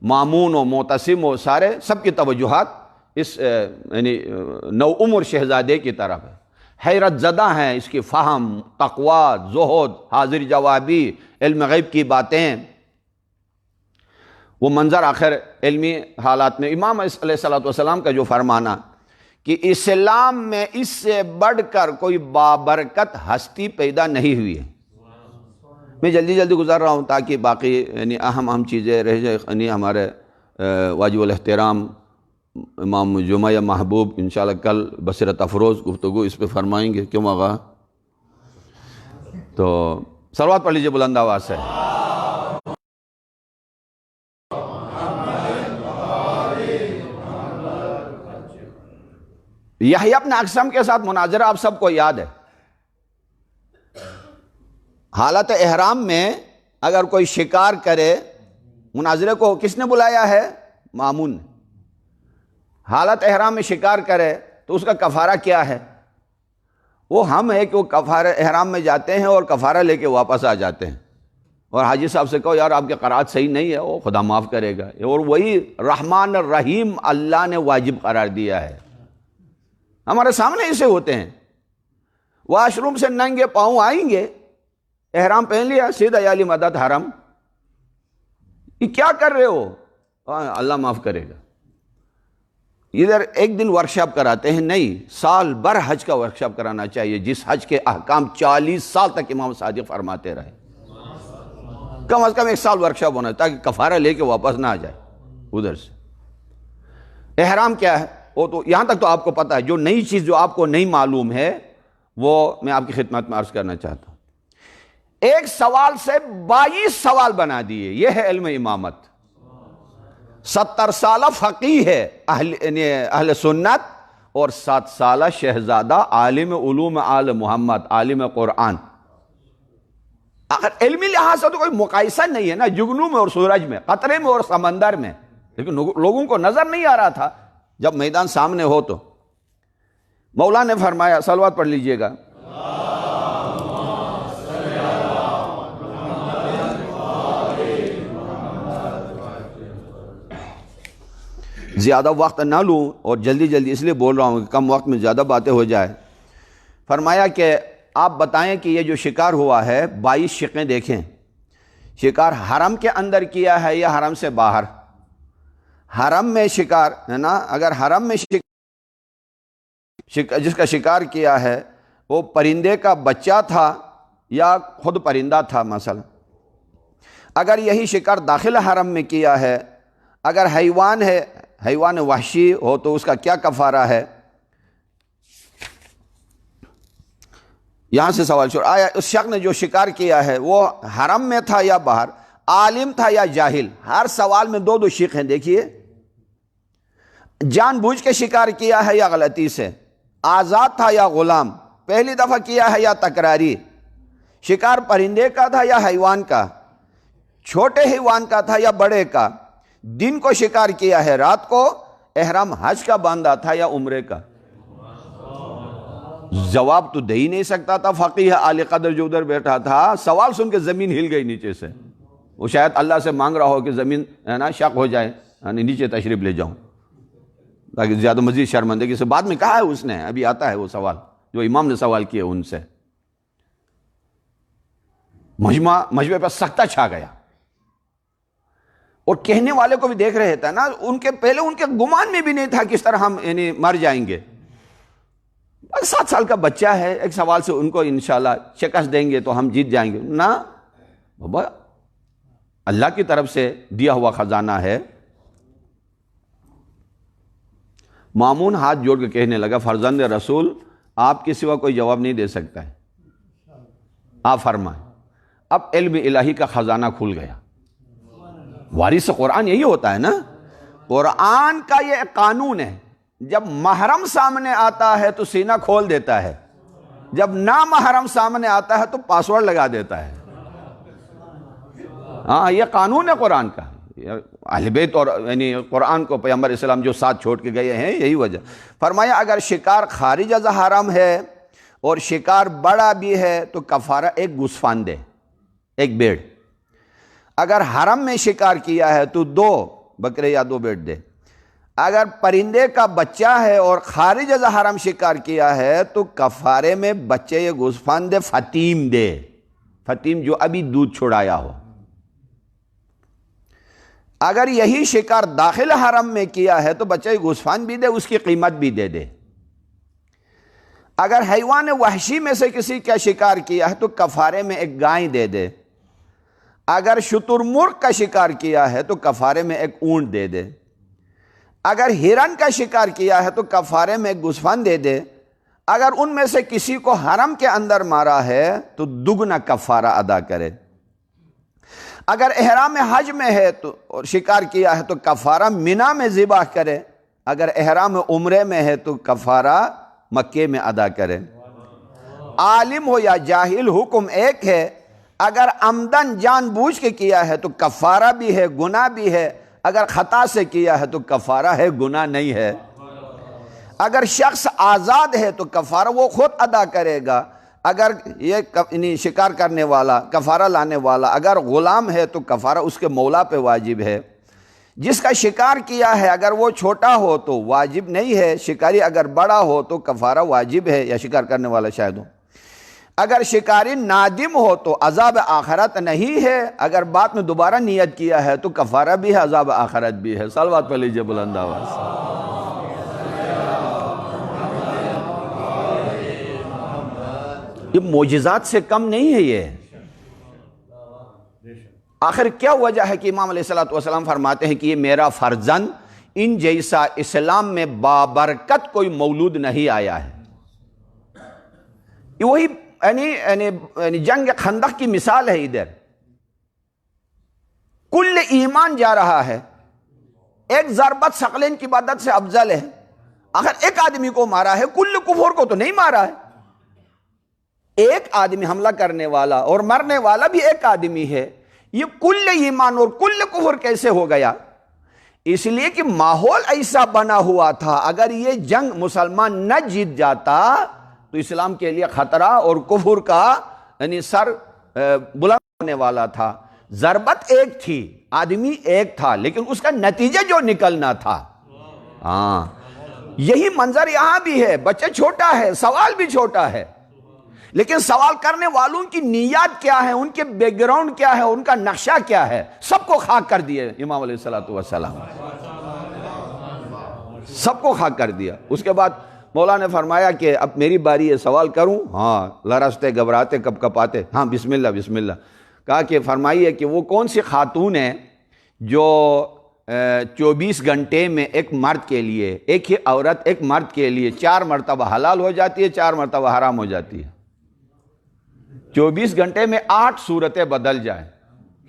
مامون و معتصم و سارے سب کی توجہات اس یعنی نو عمر شہزادے کی طرف ہے۔ حیرت زدہ ہیں اس کی فہم، تقوی، زہد، حاضر جوابی، علم غیب کی باتیں، وہ منظر آخر علمی حالات میں امام علیہ السلام کا جو فرمانا کہ اسلام میں اس سے بڑھ کر کوئی بابرکت ہستی پیدا نہیں ہوئی ہے. میں جلدی جلدی گزر رہا ہوں تاکہ باقی یعنی اہم چیزیں رہ جائیں. یعنی ہمارے واجب الاحترام امام جمعہ محبوب انشاءاللہ کل بصیرت افروز گفتگو اس پہ فرمائیں گے. کیوں آغا؟ تو صلوات پڑھ لیجئے بلند آواز سے. یحییٰ ابن اقسم کے ساتھ مناظرہ آپ سب کو یاد ہے. حالت احرام میں اگر کوئی شکار کرے، مناظرے کو کس نے بلایا ہے؟ مامون نے. حالت احرام میں شکار کرے تو اس کا کفارہ کیا ہے؟ وہ ہم ہے کہ وہ کفارہ احرام میں جاتے ہیں اور کفارہ لے کے واپس آ جاتے ہیں، اور حاجی صاحب سے کہو یار آپ کی قرات صحیح نہیں ہے، وہ خدا معاف کرے گا. اور وہی رحمان الرحیم اللہ نے واجب قرار دیا ہے. ہمارے سامنے ایسے ہوتے ہیں، واش روم سے ننگے پاؤں آئیں گے، احرام پہن لیا، سیدھا یا علی مدد حرم. یہ کیا کر رہے ہو؟ اللہ معاف کرے گا. ادھر ایک دن ورکشاپ کراتے ہیں، نہیں، سال بھر حج کا ورکشاپ کرانا چاہیے، جس حج کے احکام 40 سال تک امام صادق فرماتے رہے. کم از کم 1 سال ورکشاپ ہونا ہے تاکہ کفارہ لے کے واپس نہ آ جائے ادھر سے. احرام کیا ہے وہ تو یہاں تک تو آپ کو پتا ہے. جو نئی چیز جو آپ کو نہیں معلوم ہے وہ میں آپ کی خدمت میں عرض کرنا چاہتا ہوں. ایک سوال سے 22 سوال بنا دیے. یہ ہے علم امامت. 70 سالہ فقیہ ہے اہل سنت، اور 7 سالہ شہزادہ عالم علوم آل محمد، عالم قرآن. اگر علمی لحاظ سے تو کوئی مقایسہ نہیں ہے نا، جگنو میں اور سورج میں، قطرے میں اور سمندر میں. لیکن لوگوں کو نظر نہیں آ رہا تھا. جب میدان سامنے ہو تو مولا نے فرمایا، صلوات پڑھ لیجئے گا. زیادہ وقت نہ لوں اور جلدی جلدی اس لیے بول رہا ہوں کہ کم وقت میں زیادہ باتیں ہو جائے. فرمایا کہ آپ بتائیں کہ یہ جو شکار ہوا ہے 22 شقیں دیکھیں. شکار حرم کے اندر کیا ہے یا حرم سے باہر؟ حرم میں شکار ہے نا. اگر حرم میں جس کا شکار کیا ہے وہ پرندے کا بچہ تھا یا خود پرندہ تھا مثلا، اگر یہی شکار داخل حرم میں کیا ہے، اگر حیوان ہے، حیوان وحشی ہو تو اس کا کیا کفارہ ہے؟ یہاں سے سوال شروع. آیا اس شخص نے جو شکار کیا ہے وہ حرم میں تھا یا باہر؟ عالم تھا یا جاہل؟ ہر سوال میں 2 شق ہیں. دیکھیے، جان بوجھ کے شکار کیا ہے یا غلطی سے؟ آزاد تھا یا غلام؟ پہلی دفعہ کیا ہے یا تکراری؟ شکار پرندے کا تھا یا حیوان کا؟ چھوٹے حیوان کا تھا یا بڑے کا؟ دن کو شکار کیا ہے رات کو؟ احرام حج کا باندھا تھا یا عمرے کا؟ جواب تو دے ہی نہیں سکتا تھا. فقیہ عالی قدر جو ادھر بیٹھا تھا، سوال سن کے زمین ہل گئی نیچے سے. وہ شاید اللہ سے مانگ رہا ہو کہ زمین ہے نا شق ہو جائے، یعنی نیچے تشریف لے جاؤں تاکہ زیادہ مزید شرمندگی سے. بعد میں کہا ہے اس نے، ابھی آتا ہے وہ سوال جو امام نے سوال کیے ان سے. مجمع پر سختہ چھا گیا، اور کہنے والے کو بھی دیکھ رہے تھے نا، ان کے پہلے ان کے گمان میں بھی نہیں تھا کس طرح ہم یعنی مر جائیں گے. 7 سال کا بچہ ہے، ایک سوال سے ان کو انشاءاللہ شکست دیں گے تو ہم جیت جائیں گے. نہ بابا، اللہ کی طرف سے دیا ہوا خزانہ ہے. مامون ہاتھ جوڑ کے کہنے لگا، فرزند رسول آپ کے سوا کوئی جواب نہیں دے سکتا ہے، آپ فرمائیں. اب علم الہی کا خزانہ کھل گیا. وارث قرآن یہی ہوتا ہے نا. قرآن کا یہ ایک قانون ہے، جب محرم سامنے آتا ہے تو سینہ کھول دیتا ہے، جب نامحرم سامنے آتا ہے تو پاسورڈ لگا دیتا ہے. ہاں، یہ قانون ہے قرآن کا. اہل بیت اور یعنی قرآن کو پیغمبر اسلام جو ساتھ چھوڑ کے گئے ہیں، یہی وجہ. فرمایا اگر شکار خارج از حرم ہے اور شکار بڑا بھی ہے تو کفارہ 1 گوسفند دے، 1 بھیڑ. اگر حرم میں شکار کیا ہے تو 2 بکرے یا 2 بھیڑ دے. اگر پرندے کا بچہ ہے اور خارج از حرم شکار کیا ہے تو کفارے میں بچے یا گوسفند دے، فطیم دے. فطیم جو ابھی دودھ چھڑایا ہو. اگر یہی شکار داخل حرم میں کیا ہے تو بچے گوسفند بھی دے، اس کی قیمت بھی دے دے۔ اگر حیوان وحشی میں سے کسی کا شکار کیا ہے تو کفارے میں ایک گائے دے دے۔ اگر شتر مرغ کا شکار کیا ہے تو کفارے میں ایک اونٹ دے دے۔ اگر ہرن کا شکار کیا ہے تو کفارے میں ایک گوسفند دے دے۔ اگر ان میں سے کسی کو حرم کے اندر مارا ہے تو دگنا کفارہ ادا کرے۔ اگر احرام حج میں ہے تو اور شکار کیا ہے تو کفارہ منی میں ذبح کرے۔ اگر احرام عمرے میں ہے تو کفارہ مکے میں ادا کرے۔ عالم ہو یا جاہل حکم ایک ہے، اگر عمدن جان بوجھ کے کیا ہے تو کفارہ بھی ہے، گناہ بھی ہے۔ اگر خطا سے کیا ہے تو کفارہ ہے، گناہ نہیں ہے۔ اگر شخص آزاد ہے تو کفارہ وہ خود ادا کرے گا۔ اگر یہ شکار کرنے والا، کفارہ لانے والا اگر غلام ہے تو کفارہ اس کے مولا پہ واجب ہے۔ جس کا شکار کیا ہے اگر وہ چھوٹا ہو تو واجب نہیں ہے، شکاری اگر بڑا ہو تو کفارہ واجب ہے، یا شکار کرنے والا شاید ہو۔ اگر شکاری نادم ہو تو عذاب آخرت نہیں ہے، اگر بعد میں دوبارہ نیت کیا ہے تو کفارہ بھی ہے، عذاب آخرت بھی ہے۔ صلوات پڑھ لیجئے بلند آواز سے۔ یہ معجزات سے کم نہیں ہے یہ۔ آخر کیا وجہ ہے کہ امام علیہ السلام فرماتے ہیں کہ یہ میرا فرزند، ان جیسا اسلام میں بابرکت کوئی مولود نہیں آیا ہے۔ یہ وہی یعنی جنگ خندق کی مثال ہے۔ ادھر کل ایمان جا رہا ہے، ایک ضربت ثقلین کی عبادت سے افضل ہے۔ آخر ایک آدمی کو مارا ہے، کل کفر کو تو نہیں مارا ہے۔ ایک آدمی حملہ کرنے والا اور مرنے والا بھی ایک آدمی ہے، یہ کل ایمان اور کل کفر کیسے ہو گیا؟ اس لیے کہ ماحول ایسا بنا ہوا تھا، اگر یہ جنگ مسلمان نہ جیت جاتا تو اسلام کے لیے خطرہ اور کفر کا یعنی سر بلند ہونے والا تھا۔ ضربت ایک تھی، آدمی ایک تھا، لیکن اس کا نتیجہ جو نکلنا تھا، یہی منظر یہاں بھی ہے۔ بچہ چھوٹا ہے، سوال بھی چھوٹا ہے، لیکن سوال کرنے والوں کی نیت کیا ہے، ان کے بیک گراؤنڈ کیا ہے، ان کا نقشہ کیا ہے، سب کو خاک کر دیا امام علیہ السلام، سب کو خاک کر دیا۔ اس کے بعد مولا نے فرمایا کہ اب میری باری ہے، سوال کروں؟ ہاں، لرزتے گھبراتے کب کپاتے، ہاں بسم اللہ بسم اللہ۔ کہا کہ فرمائیے کہ وہ کون سی خاتون ہے جو 24 گھنٹے میں ایک مرد کے لیے، ایک ہی عورت ایک مرد کے لیے 4 مرتبہ حلال ہو جاتی ہے، 4 مرتبہ حرام ہو جاتی ہے۔ 24 گھنٹے میں 8 صورتیں بدل جائیں۔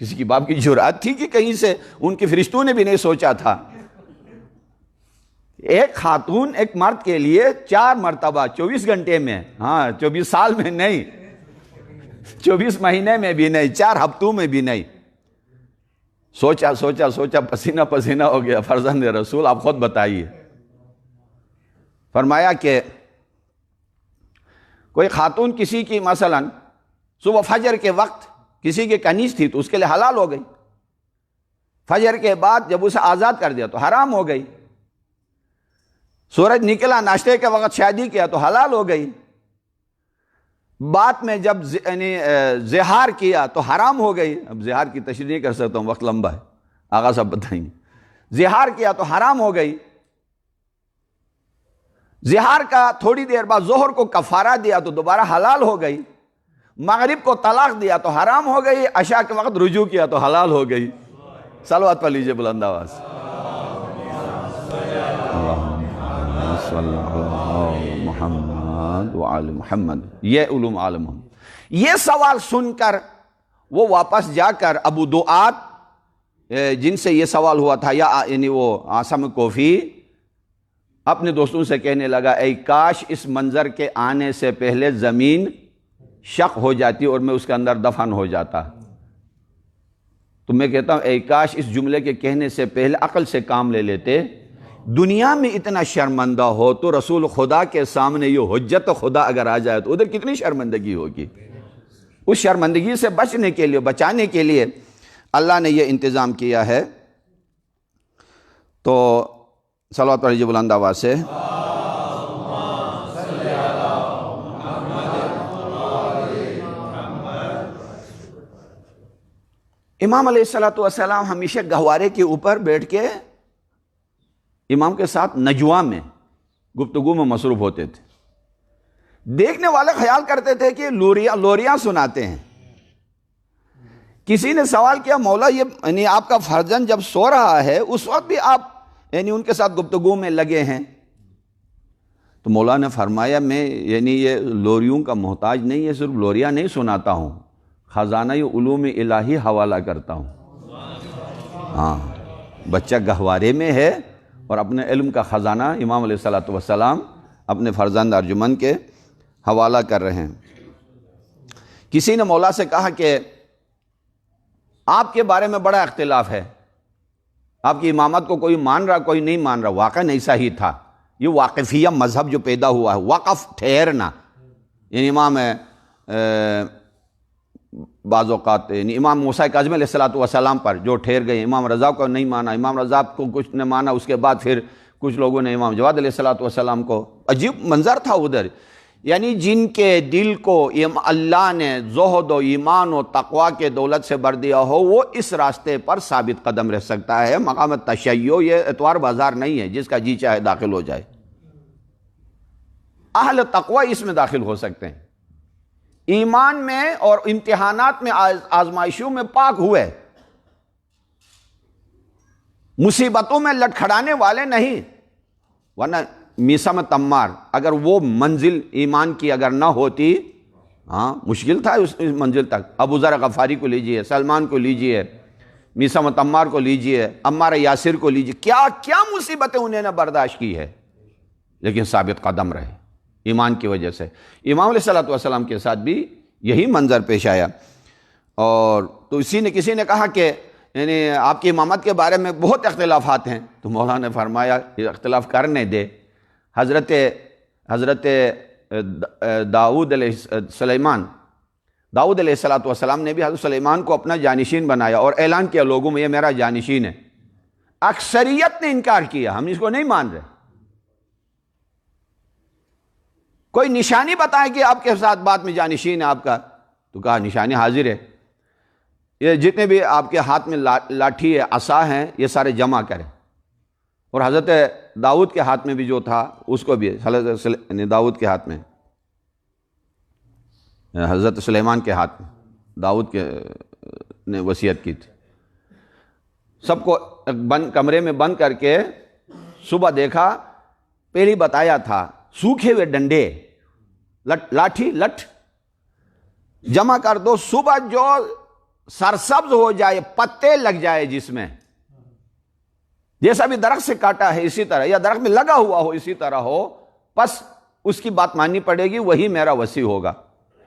کسی کی باپ کی جرأت تھی کہ کہیں سے ان کے فرشتوں نے بھی نہیں سوچا تھا۔ ایک خاتون ایک مرد کے لیے 4 مرتبہ 24 گھنٹے میں، ہاں 24 سال میں نہیں، 24 مہینے میں بھی نہیں، 4 ہفتوں میں بھی نہیں۔ سوچا سوچا سوچا، پسینہ پسینہ ہو گیا۔ فرزند رسول آپ خود بتائیے۔ فرمایا کہ کوئی خاتون کسی کی مثلاً صبح فجر کے وقت کسی کے کنیز تھی تو اس کے لیے حلال ہو گئی، فجر کے بعد جب اسے آزاد کر دیا تو حرام ہو گئی، سورج نکلا ناشتے کے وقت شادی کیا تو حلال ہو گئی، بعد میں جب زہار کیا تو حرام ہو گئی۔ اب زہار کی تشریح نہیں کر سکتا ہوں، وقت لمبا ہے، آغا صاحب بتائیں گے۔ زہار کیا تو حرام ہو گئی، زہار کا تھوڑی دیر بعد ظہر کو کفارہ دیا تو دوبارہ حلال ہو گئی، مغرب کو طلاق دیا تو حرام ہو گئی، عشاء کے وقت رجوع کیا تو حلال ہو گئی۔ صلوات پڑھ لیجئے بلند آواز۔ صلی اللہ علی محمد وعلی محمد۔ یہ علوم عالم ہم۔ یہ سوال سن کر وہ واپس جا کر ابو دعات جن سے یہ سوال ہوا تھا، یعنی وہ عاصم کوفی، اپنے دوستوں سے کہنے لگا اے کاش اس منظر کے آنے سے پہلے زمین شق ہو جاتی اور میں اس کے اندر دفن ہو جاتا۔ تو میں کہتا ہوں اے کاش اس جملے کے کہنے سے پہلے عقل سے کام لے لیتے۔ دنیا میں اتنا شرمندہ ہو تو رسول خدا کے سامنے یہ حجت خدا اگر آ جائے تو ادھر کتنی شرمندگی ہوگی۔ اس شرمندگی سے بچنے کے لیے، بچانے کے لیے اللہ نے یہ انتظام کیا ہے۔ تو صلوات پڑھیے بلند آواز سے۔ امام علیہ الصلوۃ والسلام ہمیشہ گہوارے کے اوپر بیٹھ کے امام کے ساتھ نجوا میں گفتگو میں مصروف ہوتے تھے. دیکھنے والے خیال کرتے تھے کہ لوریاں سناتے ہیں. کسی نے سوال کیا مولا یہ یعنی آپ کا فرزند جب سو رہا ہے اس وقت بھی آپ یعنی ان کے ساتھ گفتگو میں لگے ہیں؟ تو مولا نے فرمایا میں یعنی یہ لوریوں کا محتاج نہیں ہے، صرف لوریاں نہیں سناتا ہوں، خزانہ علوم الہی حوالہ کرتا ہوں. ہاں، بچہ گہوارے میں ہے اور اپنے علم کا خزانہ امام علیہ الصلوۃ والسلام اپنے فرزند ارجمند کے حوالہ کر رہے ہیں. کسی نے مولا سے کہا کہ آپ کے بارے میں بڑا اختلاف ہے، آپ کی امامت کو کوئی مان رہا کوئی نہیں مان رہا. واقعا ایسا ہی تھا. یہ واقفیہ مذہب جو پیدا ہوا ہے، وقف ٹھہرنا، یعنی امام بعض اوقات یعنی امام موسیٰ کاظم علیہ الصلوۃ والسلام پر جو ٹھہر گئے، امام رضا کو نہیں مانا، امام رضا کو کچھ نے مانا، اس کے بعد پھر کچھ لوگوں نے امام جواد علیہ الصلوۃ والسلام کو. عجیب منظر تھا ادھر. یعنی جن کے دل کو اللہ نے زہد و ایمان و تقوی کے دولت سے بھر دیا ہو، وہ اس راستے پر ثابت قدم رہ سکتا ہے. مقام تشیع یہ اتوار بازار نہیں ہے جس کا جی چاہے داخل ہو جائے. اہل تقوی اس میں داخل ہو سکتے ہیں، ایمان میں اور امتحانات میں آزمائشوں میں پاک ہوئے، مصیبتوں میں لٹکھڑانے والے نہیں. ورنہ میسا میں تمار اگر وہ منزل ایمان کی اگر نہ ہوتی، ہاں مشکل تھا اس منزل تک. ابو ذر غفاری کو لیجئے، سلمان کو لیجئے، میسا میں تمار کو لیجئے، عمار یاسر کو لیجئے، کیا کیا مصیبتیں انہیں نے برداشت کی ہے، لیکن ثابت قدم رہے ایمان کی وجہ سے. امام علیہ الصلوۃ والسلام کے ساتھ بھی یہی منظر پیش آیا. اور تو کسی نے کہا کہ یعنی آپ کی امامت کے بارے میں بہت اختلافات ہیں. تو مولانا نے فرمایا یہ اختلاف کرنے دے. حضرت داؤد علیہ الصلوۃ والسلام نے بھی حضرت سلیمان کو اپنا جانشین بنایا اور اعلان کیا لوگوں میں یہ میرا جانشین ہے. اکثریت نے انکار کیا، ہم اس کو نہیں مان رہے. کوئی نشانی بتائے کہ آپ کے ساتھ بات میں جانشین ہے آپ کا. تو کہا نشانی حاضر ہے، یہ جتنے بھی آپ کے ہاتھ میں لاٹھی ہے، عصا ہیں، یہ سارے جمع کریں. اور حضرت داؤد کے ہاتھ میں بھی جو تھا اس کو بھی، حضرت داؤد کے ہاتھ میں، حضرت سلیمان کے ہاتھ میں داؤد کے نے وصیت کی تھی. سب کو بند کمرے میں بند کر کے صبح دیکھا، پہلی بتایا تھا سوکھے ہوئے ڈنڈے، لاٹھی لٹ جمع کر دو، صبح جو سرسبز ہو جائے، پتے لگ جائے جس میں، جیسا بھی درخت سے کاٹا ہے اسی طرح، یا درخت میں لگا ہوا ہو اسی طرح ہو، بس اس کی بات ماننی پڑے گی، وہی میرا وصی ہوگا.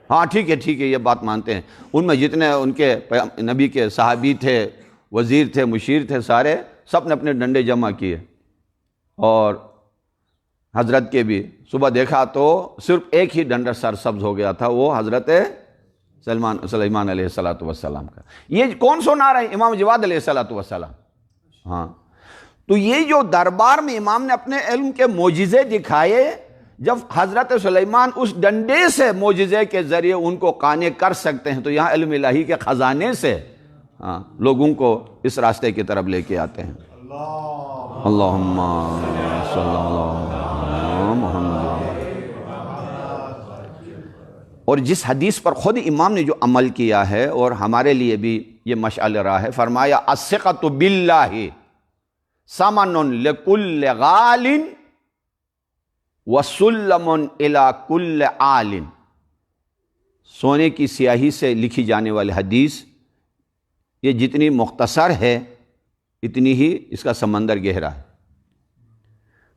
ہاں ٹھیک ہے یہ بات مانتے ہیں. ان میں جتنے ان کے نبی کے صحابی تھے، وزیر تھے، مشیر تھے، سارے سب نے اپنے ڈنڈے جمع کیے. اور حضرت کے بھی صبح دیکھا تو صرف ایک ہی ڈنڈا سرسبز ہو گیا تھا، وہ حضرت سلیمان علیہ الصلوۃ والسلام کا. یہ کون سنا رہے ہیں؟ امام جواد علیہ الصلوۃ والسلام. ہاں، تو یہ جو دربار میں امام نے اپنے علم کے معجزے دکھائے، جب حضرت سلیمان اس ڈنڈے سے معجزے کے ذریعے ان کو قانع کر سکتے ہیں، تو یہاں علم الہی کے خزانے سے لوگوں کو اس راستے کی طرف لے کے آتے ہیں. اللہم صلی اللہ علیہ محمد. اور جس حدیث پر خود امام نے جو عمل کیا ہے اور ہمارے لیے بھی یہ مشعل راہ ہے، فرمایا الثقۃ باللہ ثمن لکل غال وسلم الی کل عال. سونے کی سیاہی سے لکھی جانے والی حدیث، یہ جتنی مختصر ہے اتنی ہی اس کا سمندر گہرا ہے.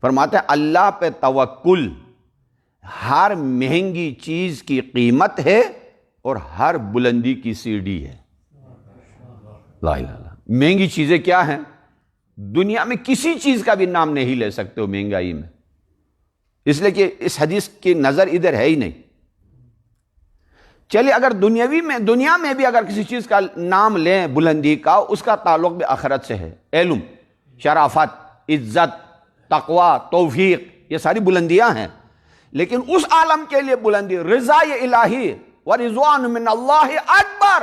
فرماتا ہے اللہ پہ توکل ہر مہنگی چیز کی قیمت ہے اور ہر بلندی کی سیڑھی ہے. لا الہ الا اللہ. مہنگی چیزیں کیا ہیں؟ دنیا میں کسی چیز کا بھی نام نہیں لے سکتے ہو مہنگائی میں، اس لیے کہ اس حدیث کی نظر ادھر ہے ہی نہیں. چلیے اگر دنیا میں بھی اگر کسی چیز کا نام لیں بلندی کا، اس کا تعلق بھی آخرت سے ہے. علم، شرافت، عزت، تقوی، توفیق، یہ ساری بلندیاں ہیں. لیکن اس عالم کے لیے بلندی رضا الہی و رضوان من اللہ اکبر،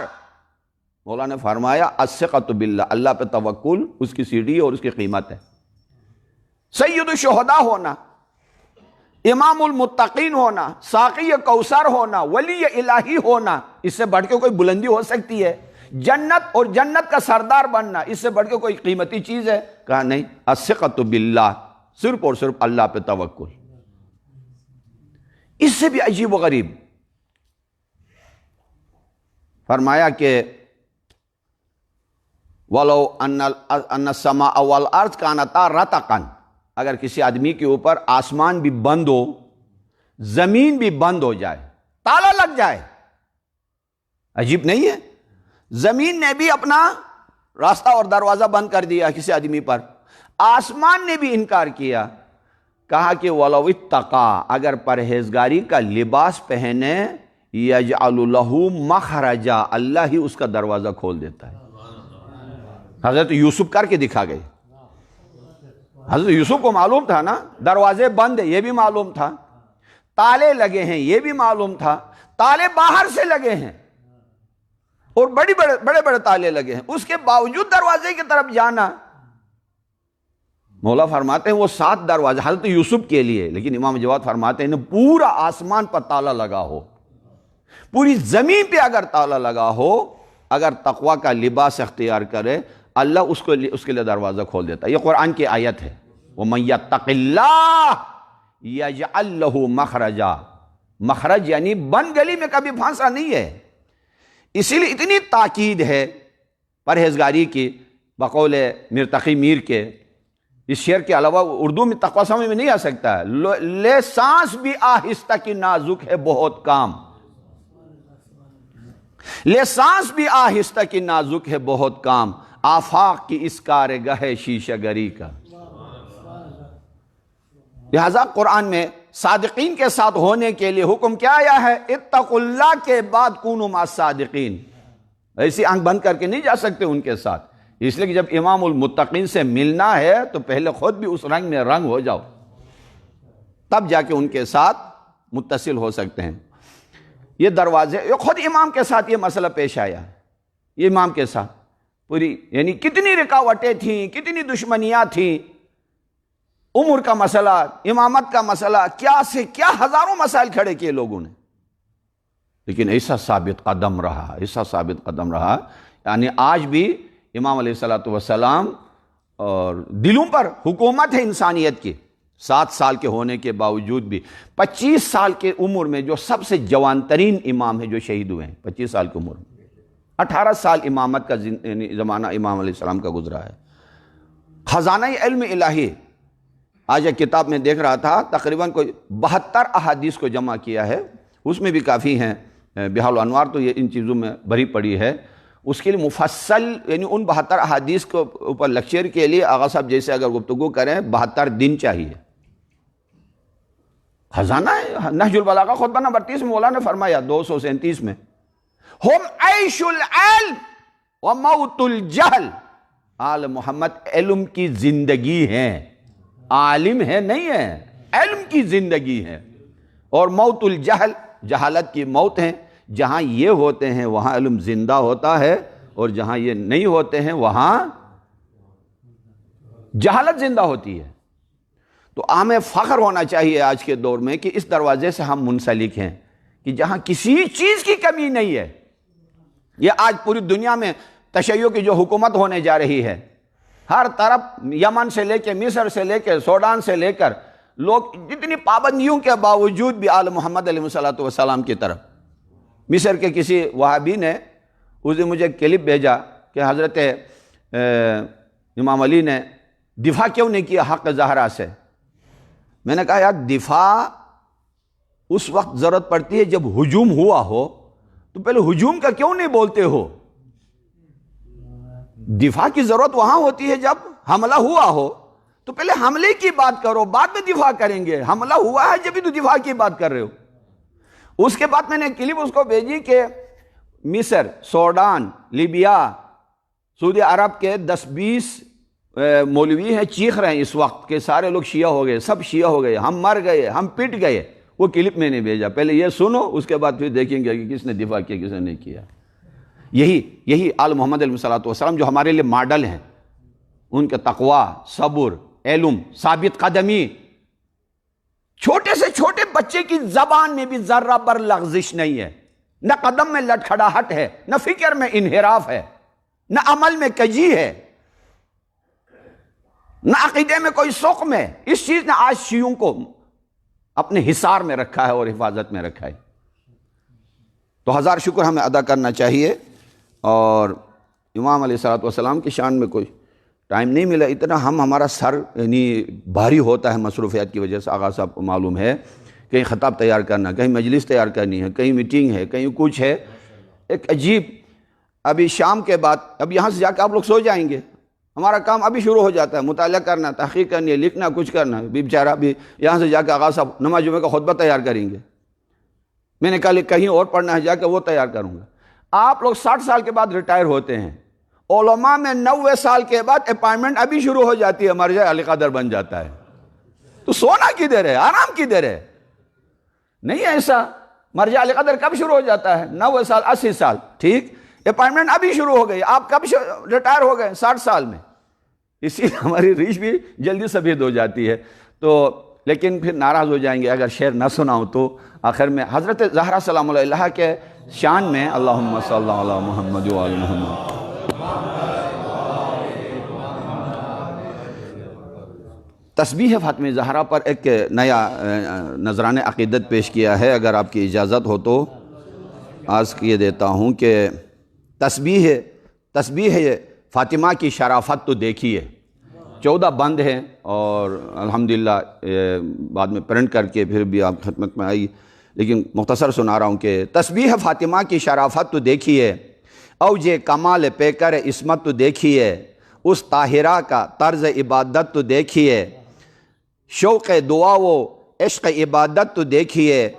مولا نے فرمایا الثقۃ باللہ، اللہ پہ توکل اس کی سیڑھی اور اس کی قیمت ہے۔ سید الشہداء ہونا، امام المتقین ہونا، ساقی کوثر ہونا، ولی الہی ہونا، اس سے بڑھ کے کوئی بلندی ہو سکتی ہے؟ جنت اور جنت کا سردار بننا، اس سے بڑھ کے کوئی قیمتی چیز ہے؟ کہا نہیں، الثقۃ باللہ، صرف اور صرف اللہ پہ توکل۔ اس سے بھی عجیب و غریب فرمایا کہ وَلَوْ أَنَّ السَّمَاءَ وَالْأَرْضَ كَانَتَا رَتْقًا، اگر کسی آدمی کے اوپر آسمان بھی بند ہو، زمین بھی بند ہو جائے، تالا لگ جائے، عجیب نہیں ہے؟ زمین نے بھی اپنا راستہ اور دروازہ بند کر دیا کسی آدمی پر، آسمان نے بھی انکار کیا، کہا کہ وَلَوْ اتَّقَىٰ، اگر پرہیزگاری کا لباس پہنے، یَجْعَلُ لَهُ مَخْرَجًا، اللہ ہی اس کا دروازہ کھول دیتا ہے۔ حضرت یوسف کر کے دکھا گئے۔ حضرت یوسف کو معلوم تھا نا، دروازے بند ہیں یہ بھی معلوم تھا، تالے لگے ہیں یہ بھی معلوم تھا، تالے باہر سے لگے ہیں اور بڑے بڑے تالے لگے ہیں، اس کے باوجود دروازے کی طرف جانا۔ مولا فرماتے ہیں وہ 7 دروازے حضرت یوسف کے لیے، لیکن امام جواد فرماتے ہیں پورا آسمان پر تالا لگا ہو، پوری زمین پہ اگر تالا لگا ہو، اگر تقوی کا لباس اختیار کرے، اللہ اس کے لیے دروازہ کھول دیتا ہے۔ یہ قرآن کی آیت ہے، وَمَن يَتَّقِ اللَّهَ يَجْعَلْ لَهُ مَخْرَجًا، مخرج یعنی بند گلی میں کبھی پھانسا نہیں ہے۔ اسی لیے اتنی تاکید ہے پرہیزگاری کی، بقول میر تقی میر کے، اس شعر کے علاوہ اردو میں تقوی سمجھ میں نہیں آ سکتا ہے، لے سانس بھی آہستہ کی نازک ہے بہت کام، لے سانس بھی آہستہ کی نازک ہے بہت کام، آفاق کی اس کارگاہ شیشہ گری کا۔ لہذا قرآن میں صادقین کے ساتھ ہونے کے لیے حکم کیا آیا ہے؟ اتقوا اللہ کے بعد کونوا مع الصادقین، ایسی آنکھ بند کر کے نہیں جا سکتے ان کے ساتھ، اس لیے کہ جب امام المتقین سے ملنا ہے تو پہلے خود بھی اس رنگ میں رنگ ہو جاؤ، تب جا کے ان کے ساتھ متصل ہو سکتے ہیں۔ یہ دروازے، خود امام کے ساتھ یہ مسئلہ پیش آیا، یہ امام کے ساتھ پوری، یعنی کتنی رکاوٹیں تھیں، کتنی دشمنیاں تھیں، عمر کا مسئلہ، امامت کا مسئلہ، کیا سے کیا ہزاروں مسائل کھڑے کیے لوگوں نے، لیکن ایسا ثابت قدم رہا، یعنی آج بھی امام علیہ السلام اور دلوں پر حکومت ہے انسانیت کی، 7 سال کے ہونے کے باوجود بھی 25 سال کے عمر میں جو سب سے جوان ترین امام ہے جو شہید ہوئے ہیں 25 سال کی عمر میں، 18 سال امامت کا زمانہ امام علیہ السلام کا گزرا ہے۔ خزانہ علم الہی، آج ایک کتاب میں دیکھ رہا تھا، تقریباً کوئی 72 احادیث کو جمع کیا ہے، اس میں بھی کافی ہیں، بحال الانوار تو یہ ان چیزوں میں بھری پڑی ہے، اس کے لیے مفصل، یعنی ان 72 احادیث کو اوپر لیکچر کے لیے آغا صاحب جیسے اگر گفتگو کریں 72 دن چاہیے۔ خزانہ ہے، نہج البلاغہ خطبہ نمبر 30 میں مولا نے فرمایا 237 میں، ہم عیش العلم و موت الجہل، آل محمد علم کی زندگی ہے، عالم ہے نہیں ہے، علم کی زندگی ہے، اور موت الجہل، جہالت کی موت ہے، جہاں یہ ہوتے ہیں وہاں علم زندہ ہوتا ہے، اور جہاں یہ نہیں ہوتے ہیں وہاں جہالت زندہ ہوتی ہے۔ تو ہمیں فخر ہونا چاہیے آج کے دور میں کہ اس دروازے سے ہم منسلک ہیں، کہ جہاں کسی چیز کی کمی نہیں ہے۔ یہ آج پوری دنیا میں تشیع کی جو حکومت ہونے جا رہی ہے، ہر طرف یمن سے لے کے مصر سے لے کے سوڈان سے لے کر لوگ جتنی پابندیوں کے باوجود بھی آل محمد علیہ السلام کی طرف۔ مصر کے کسی وہابی نے اس دن مجھے کلپ بھیجا کہ حضرت امام علی نے دفاع کیوں نہیں کیا حق زہرا سے؟ میں نے کہا یار دفاع اس وقت ضرورت پڑتی ہے جب ہجوم ہوا ہو، تو پہلے ہجوم کا کیوں نہیں بولتے ہو؟ دفاع کی ضرورت وہاں ہوتی ہے جب حملہ ہوا ہو، تو پہلے حملے کی بات کرو، بعد میں دفاع کریں گے۔ حملہ ہوا ہے جب ہی تو دفاع کی بات کر رہے ہو۔ اس کے بعد میں نے کلپ اس کو بھیجی کہ مصر، سوڈان، لیبیا، سعودی عرب کے 10-20 مولوی ہیں، چیخ رہے ہیں اس وقت کہ سارے لوگ شیعہ ہو گئے، سب شیعہ ہو گئے، ہم مر گئے، ہم پٹ گئے۔ وہ کلپ میں نے بھیجا، پہلے یہ سنو، اس کے بعد پھر دیکھیں گے کہ کس نے دفاع کیا کس نے نہیں کیا۔ یہی آل محمد علیہ الصلوۃ والسلام جو ہمارے لیے ماڈل ہیں، ان کے تقوی، صبر، علم، ثابت قدمی. چھوٹے سے چھوٹے بچے کی زبان میں بھی ذرہ بر لغزش نہیں ہے، نہ قدم میں لٹکھڑاہٹ ہے، نہ فکر میں انحراف ہے، نہ عمل میں کجی ہے، نہ عقیدے میں کوئی سقم ہے. اس چیز نے آج شیعوں کو اپنے حصار میں رکھا ہے اور حفاظت میں رکھا ہے. تو ہزار شکر ہمیں ادا کرنا چاہیے. اور امام علیہ الصلوۃ والسلام کی شان میں کوئی ٹائم نہیں ملا اتنا. ہمارا سر یعنی بھاری ہوتا ہے مصروفیات کی وجہ سے. آغا صاحب کو معلوم ہے کہیں خطاب تیار کرنا، کہیں مجلس تیار کرنی ہے، کہیں میٹنگ ہے، کہیں کچھ ہے. ایک عجیب، ابھی شام کے بعد اب یہاں سے جا کے آپ لوگ سو جائیں گے، ہمارا کام ابھی شروع ہو جاتا ہے، مطالعہ کرنا، تحقیق کرنی ہے، لکھنا، کچھ کرنا. بیچارہ بھی یہاں سے جا کے آغا صاحب نماز جمعہ کا خطبہ تیار کریں گے. میں نے کہا کہیں اور پڑھنا ہے، جا کے وہ تیار کروں گا. آپ لوگ 60 سال کے بعد ریٹائر ہوتے ہیں، علماء میں 90 سال کے بعد اپائنٹمنٹ ابھی شروع ہو جاتی ہے، مرجع علی قدر بن جاتا ہے. تو سونا کدھر ہے، آرام کدھر ہے؟ نہیں ہے ایسا. مرجع علی قدر کب شروع ہو جاتا ہے؟ 90 سال 80 سال. ٹھیک، اپائنٹمنٹ ابھی شروع ہو گئی. آپ کب ریٹائر ہو گئے؟ 60 سال میں. اسی لیے ہماری ریش بھی جلدی سفید ہو جاتی ہے. تو لیکن پھر ناراض ہو جائیں گے اگر شعر نہ سناؤں تو. آخر میں حضرت زہرا سلام علیہ کے شان میں اللہم صلی علی محمد و آل محمد. تسبیح فاطمہ زہرا پر ایک نیا نذرانِ عقیدت پیش کیا ہے. اگر آپ کی اجازت ہو تو عرض کیے دیتا ہوں کہ تسبیح فاطمہ کی شرافت تو دیکھیے. 14 بند ہیں اور الحمدللہ بعد میں پرنٹ کر کے پھر بھی آپ خدمت میں آئی، لیکن مختصر سنا رہا ہوں کہ تسبیح فاطمہ کی شرافت تو دیکھیے، اوج کمال پیکر عصمت تو دیکھیے، اس طاہرہ کا طرز عبادت تو دیکھیے، شوق دعا و عشق عبادت تو دیکھیے،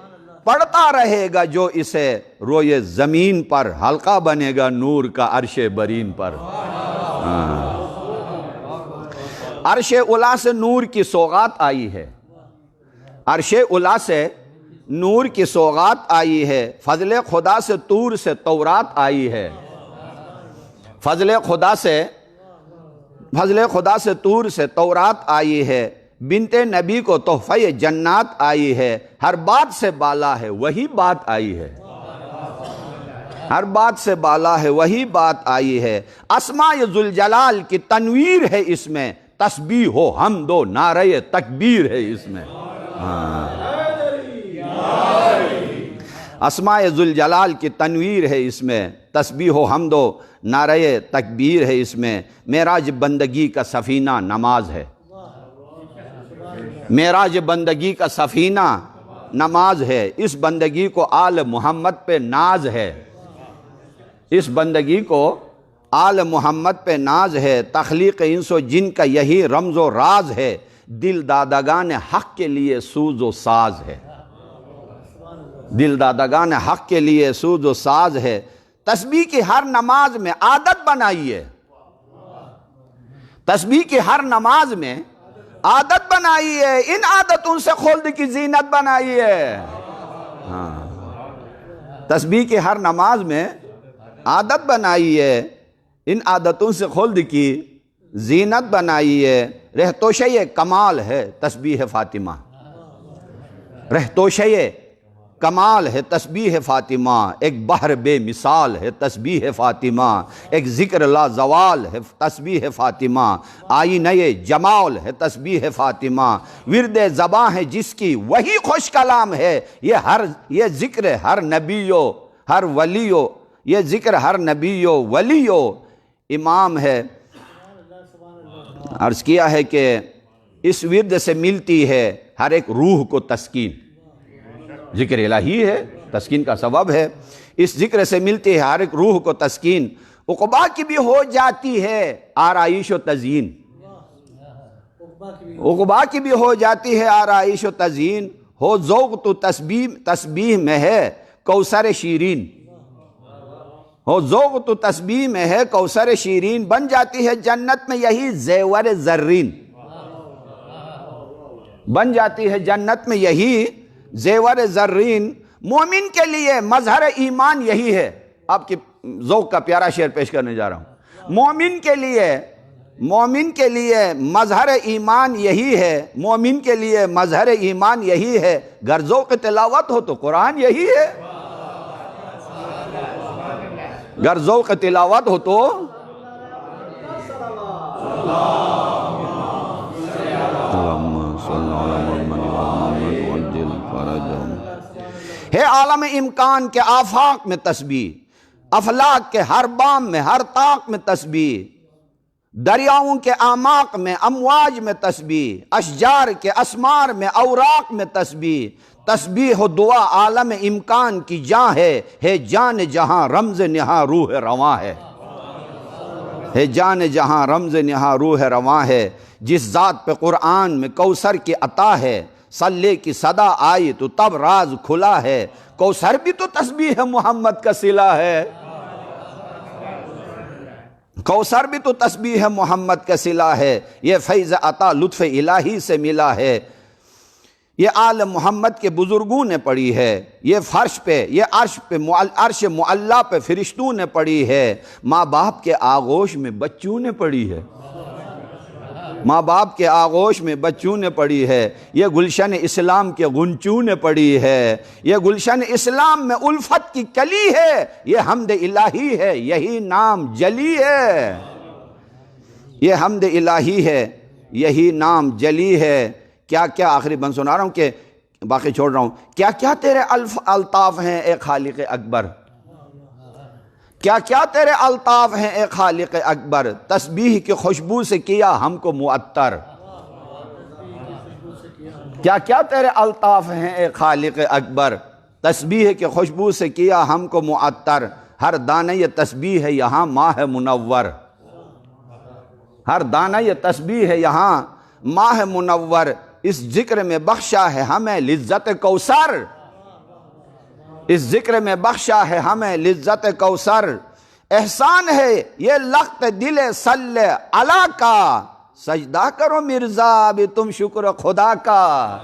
پڑھتا رہے گا جو اسے روئے زمین پر، حلقہ بنے گا نور کا عرش برین پر. عرش اولا سے نور کی سوغات آئی ہے، عرش اولا سے نور کی سوغات آئی ہے، فضل خدا سے طور سے تورات آئی ہے، فضل خدا سے طور سے تورات آئی ہے، بنت نبی کو تحفہ جنات آئی ہے، ہر بات سے بالا ہے وہی بات آئی ہے، ہر بات سے بالا ہے وہی بات آئی ہے. اسماء ذوالجلال کی تنویر ہے اس میں، تسبیح و حمد و نعرہ تکبیر ہے اس میں. اسماء ذوالجلال کی تنویر ہے اس میں، تسبیح و حمد و نعرہ تکبیر ہے اس میں. معراج بندگی کا سفینہ نماز ہے، معراج بندگی کا سفینہ نماز ہے. اس بندگی کو آل محمد پہ ناز ہے، اس بندگی کو آل محمد پہ ناز ہے. تخلیق انس و جن کا یہی رمز و راز ہے، دل دادگان حق کے لیے سوز و ساز ہے، دل دادگان حق کے لیے سوز و ساز ہے. تسبیح کی ہر نماز میں عادت بنائیے، تسبیح کی ہر نماز میں عادت بنائیے، ان عادتوں سے خلد کی زینت بنائیے. تسبیح کی ہر نماز میں عادت بنائیے، ان عادتوں سے خلد کی زینت بنائیے. رہتوشے کمال ہے تسبیح فاطمہ، رہتوشے کمال ہے تسبیح فاطمہ. ایک بحر بے مثال ہے تسبیح فاطمہ، ایک ذکر لا زوال ہے تسبیح فاطمہ. آئینہ جمال ہے تسبیح فاطمہ، ورد زباں ہے جس کی وہی خوش کلام ہے. یہ ذکر ہر نبیو ہر ولیو، یہ ذکر ہر نبیو ولیو امام ہے. عرض کیا ہے کہ اس ورد سے ملتی ہے ہر ایک روح کو تسکین. ذکر الہی ہے، تسکین کا سبب ہے. اس ذکر سے ملتی ہے ہر ایک روح کو تسکین. عقبا کی بھی ہو جاتی ہے آرائش و تزئین، عقبا کی بھی ہو جاتی ہے آرائش و تزئین. ہو ذوق تو تسبیح میں ہے کوثر شیرین، ہو ذوق تو تسبیح میں ہے کوثر شیرین. بن جاتی ہے جنت میں یہی زیور زرین، بن جاتی ہے جنت میں یہی زیور زرین. مومن کے لیے مظہر ایمان یہی ہے. آپ کی ذوق کا پیارا شعر پیش کرنے جا رہا ہوں۔ مومن کے لیے مظہر ایمان یہی ہے، مومن کے لیے مظہر ایمان یہی ہے، گر ذوق تلاوت ہو تو قرآن یہی ہے، گر ذوق تلاوت ہو تو ہے عالم امکان کے آفاق میں تسبیح، افلاک کے ہر بام میں ہر طاق میں تسبیح، دریاؤں کے اعماق میں امواج میں تسبیح، اشجار کے اسمار میں اوراق میں تسبیح، تسبیح و دعا عالم امکان کی جان ہے جان جہاں رمز نہاں روح رواں ہے جان جہاں رمز نہاں روح رواں ہے، جس ذات پہ قرآن میں کوثر کی عطا ہے، صلی کی صدا آئی تو تب راز کھلا ہے، کوثر بھی تو تسبیح محمد کا صلہ ہے، کوثر بھی تو تسبیح محمد کا صلہ ہے، یہ فیض عطا لطف الہی سے ملا ہے، یہ آل محمد کے بزرگوں نے پڑھی ہے، یہ فرش پہ یہ عرش معلیٰ پہ فرشتوں نے پڑھی ہے، ماں باپ کے آغوش میں بچوں نے پڑھی ہے، ماں باپ کے آغوش میں بچوں نے پڑھی ہے، یہ گلشن اسلام کے غنچوں نے پڑھی ہے، یہ گلشن اسلام میں الفت کی کلی ہے، یہ حمد الہی ہے یہی نام جلی ہے، یہ حمد الہی ہے یہی نام جلی ہے، کیا کیا آخری بند سنا رہا ہوں کہ باقی چھوڑ رہا ہوں، کیا کیا تیرے الطاف ہیں اے خالق اکبر، کیا کیا تیرے الطاف ہیں اے خالق اکبر، تسبیح کی خوشبو سے کیا ہم کو معطر، کیا کیا تیرے الطاف ہیں اے خالق اکبر، تسبیح کی خوشبو سے کیا ہم کو معطر، ہر دانہ یہ تسبیح ہے یہاں ماہ منور، ہر دانہ یہ تسبیح ہے یہاں ماہ منور، اس ذکر میں بخشا ہے ہمیں لذت کوثر، اس ذکر میں بخشا ہے ہمیں لذت کوثر، احسان ہے یہ لخت دل صلی علی کا، سجدہ کرو مرزا ابھی تم شکر خدا کا،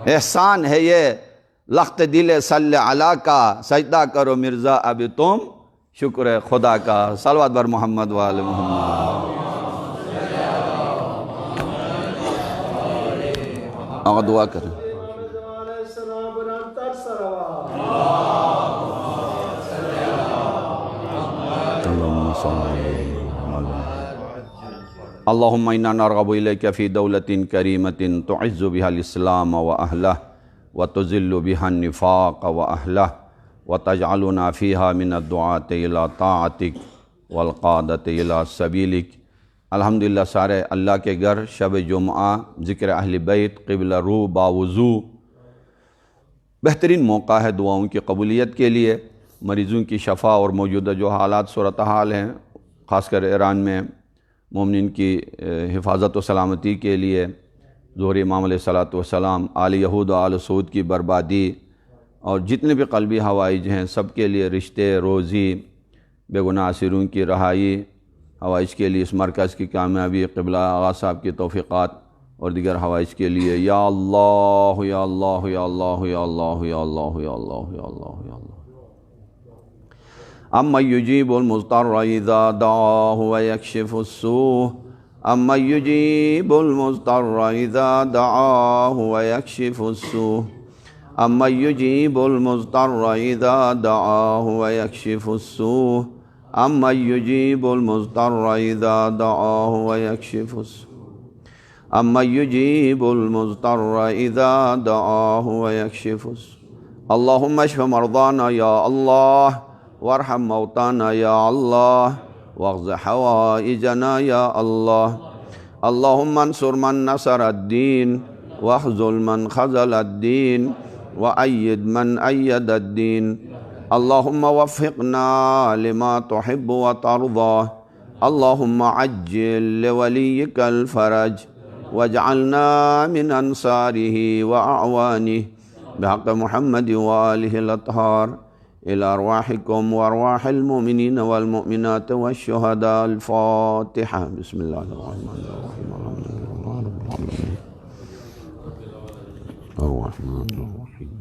احسان ہے یہ لخت دل صلی علی کا، سجدہ کرو مرزا ابھی تم شکر خدا کا، صلوات بر محمد و آل محمد۔ آقا دعا کریں۔ اللہم انا نرغب الیک فی دولت کریمت تعز بها الاسلام واہلہ وتذل بها النفاق واہلہ وتجعلنا فیہا من الدعاة الى طاعتک والقادة الى سبیلک۔ الحمدللہ سارے اللہ کے گھر شب جمعہ ذکر اہل بیت قبلہ رو باوضو بہترین موقع ہے دعاؤں کی قبولیت کے لیے، مریضوں کی شفا اور موجودہ جو حالات صورتحال ہیں خاص کر ایران میں مومنین کی حفاظت و سلامتی کے لیے، ظہور امام علیہ السلام، آل یہود و آل سعود کی بربادی اور جتنے بھی قلبی حوائج ہیں سب کے لیے، رشتے، روزی، بے گناہ اسیروں کی رہائی، حوائج کے لیے اس مرکز کی کامیابی، قبلہ آغا صاحب کی توفیقات اور دیگر حوائج کے لیے، یا اللہ یا اللہ یا اللہ یا اللہ یا اللہ یا اللہ یا اللہ یا اللہ۔ امن یجیب المضطر اذا دعاہ ویکشف السوء، امن یجیب المضطر اذا دعاہ ویکشف السوء، امن یجیب المضطر اذا دعاہ ویکشف السوء، امن یجیب المضطر اذا دعاہ ویکشف السوء، امن یجیب المضطر اذا دعاہ ویکشف السوء۔ اللہم اشف مرضانا یا اللہ، وارحم موتانا یا اللہ، واقض حوائجنا یا اللہ۔ اللہم انصر من نصر الدین، واخذل من خذل الدین، وأید من أید الدین۔ اللہم وفقنا لما تحب وترضى، اللہم عجل لولیک الفرج، واجعلنا من انصاره وأعوانه بحق محمد وآلہ الأطہار، إلى أرواحكم وأرواح المؤمنين والمؤمنات والشهداء الفاتحة۔ بسم الله الرحمن الرحيم، الحمد لله رب العالمين الرحمن الرحيم۔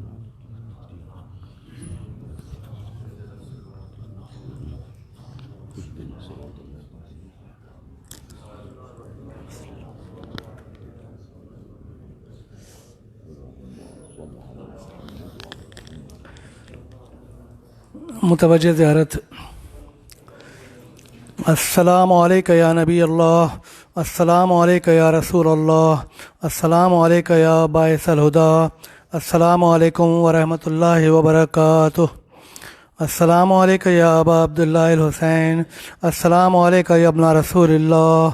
متوجہ زیارت. السلام علیکہ یا نبی اللہ، السلام علیکہ یا رسول اللہ، السلام علیکہ یا باعث الہدا، السلام علیکم ورحمۃ اللہ وبرکاتہ. السلام علیکہ یا ابا عبداللہ الحسین، السلام علیکہ یا ابن رسول اللہ،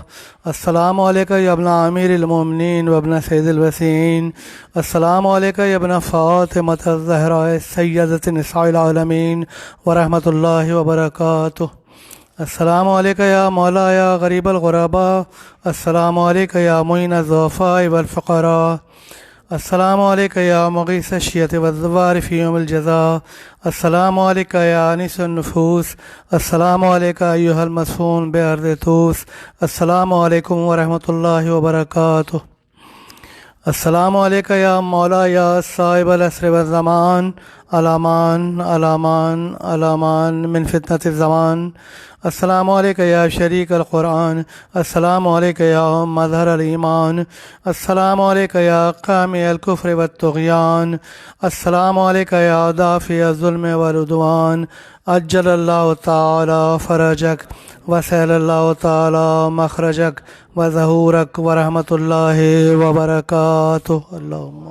السلام علیکہ یا ابن امیر المومنین و ابن سید الوسین، السلام علیکہ یا ابن فاطمۃ الزہراء سیدۃ نساء العالمین ورحمۃ اللہ وبرکاتہ. السلام علیکہ یا مولا یا غریب الغرباء، السلام علیکہ یا معین الضعفاء والفقراء، السلام علیکہ یا مغیث الشیعۃ والزوار فی یوم الجزاء، السلام علیکہ یا انیس النفوس، السلام علیکہ ایہا المصفون بارض طوس، السلام علیکم ورحمۃ اللہ وبرکاتہ. السلام علیکہ یا مولا یا صاحب العصر والزمان، الامان الامان الامان من فتنۃ الزمان. السلام علیکہ یا شریک القرآن، السلام علیکہ یا مظہر الایمان، السلام علیکہ یا قامی الکفر والطغیان، السلام علیکہ یا دافع الظلم والعدوان. اجل اللہ تعالی فرجک وسهل اللہ تعالی مخرجک وظہورک ورحمۃ اللہ وبرکاتہ. اللہم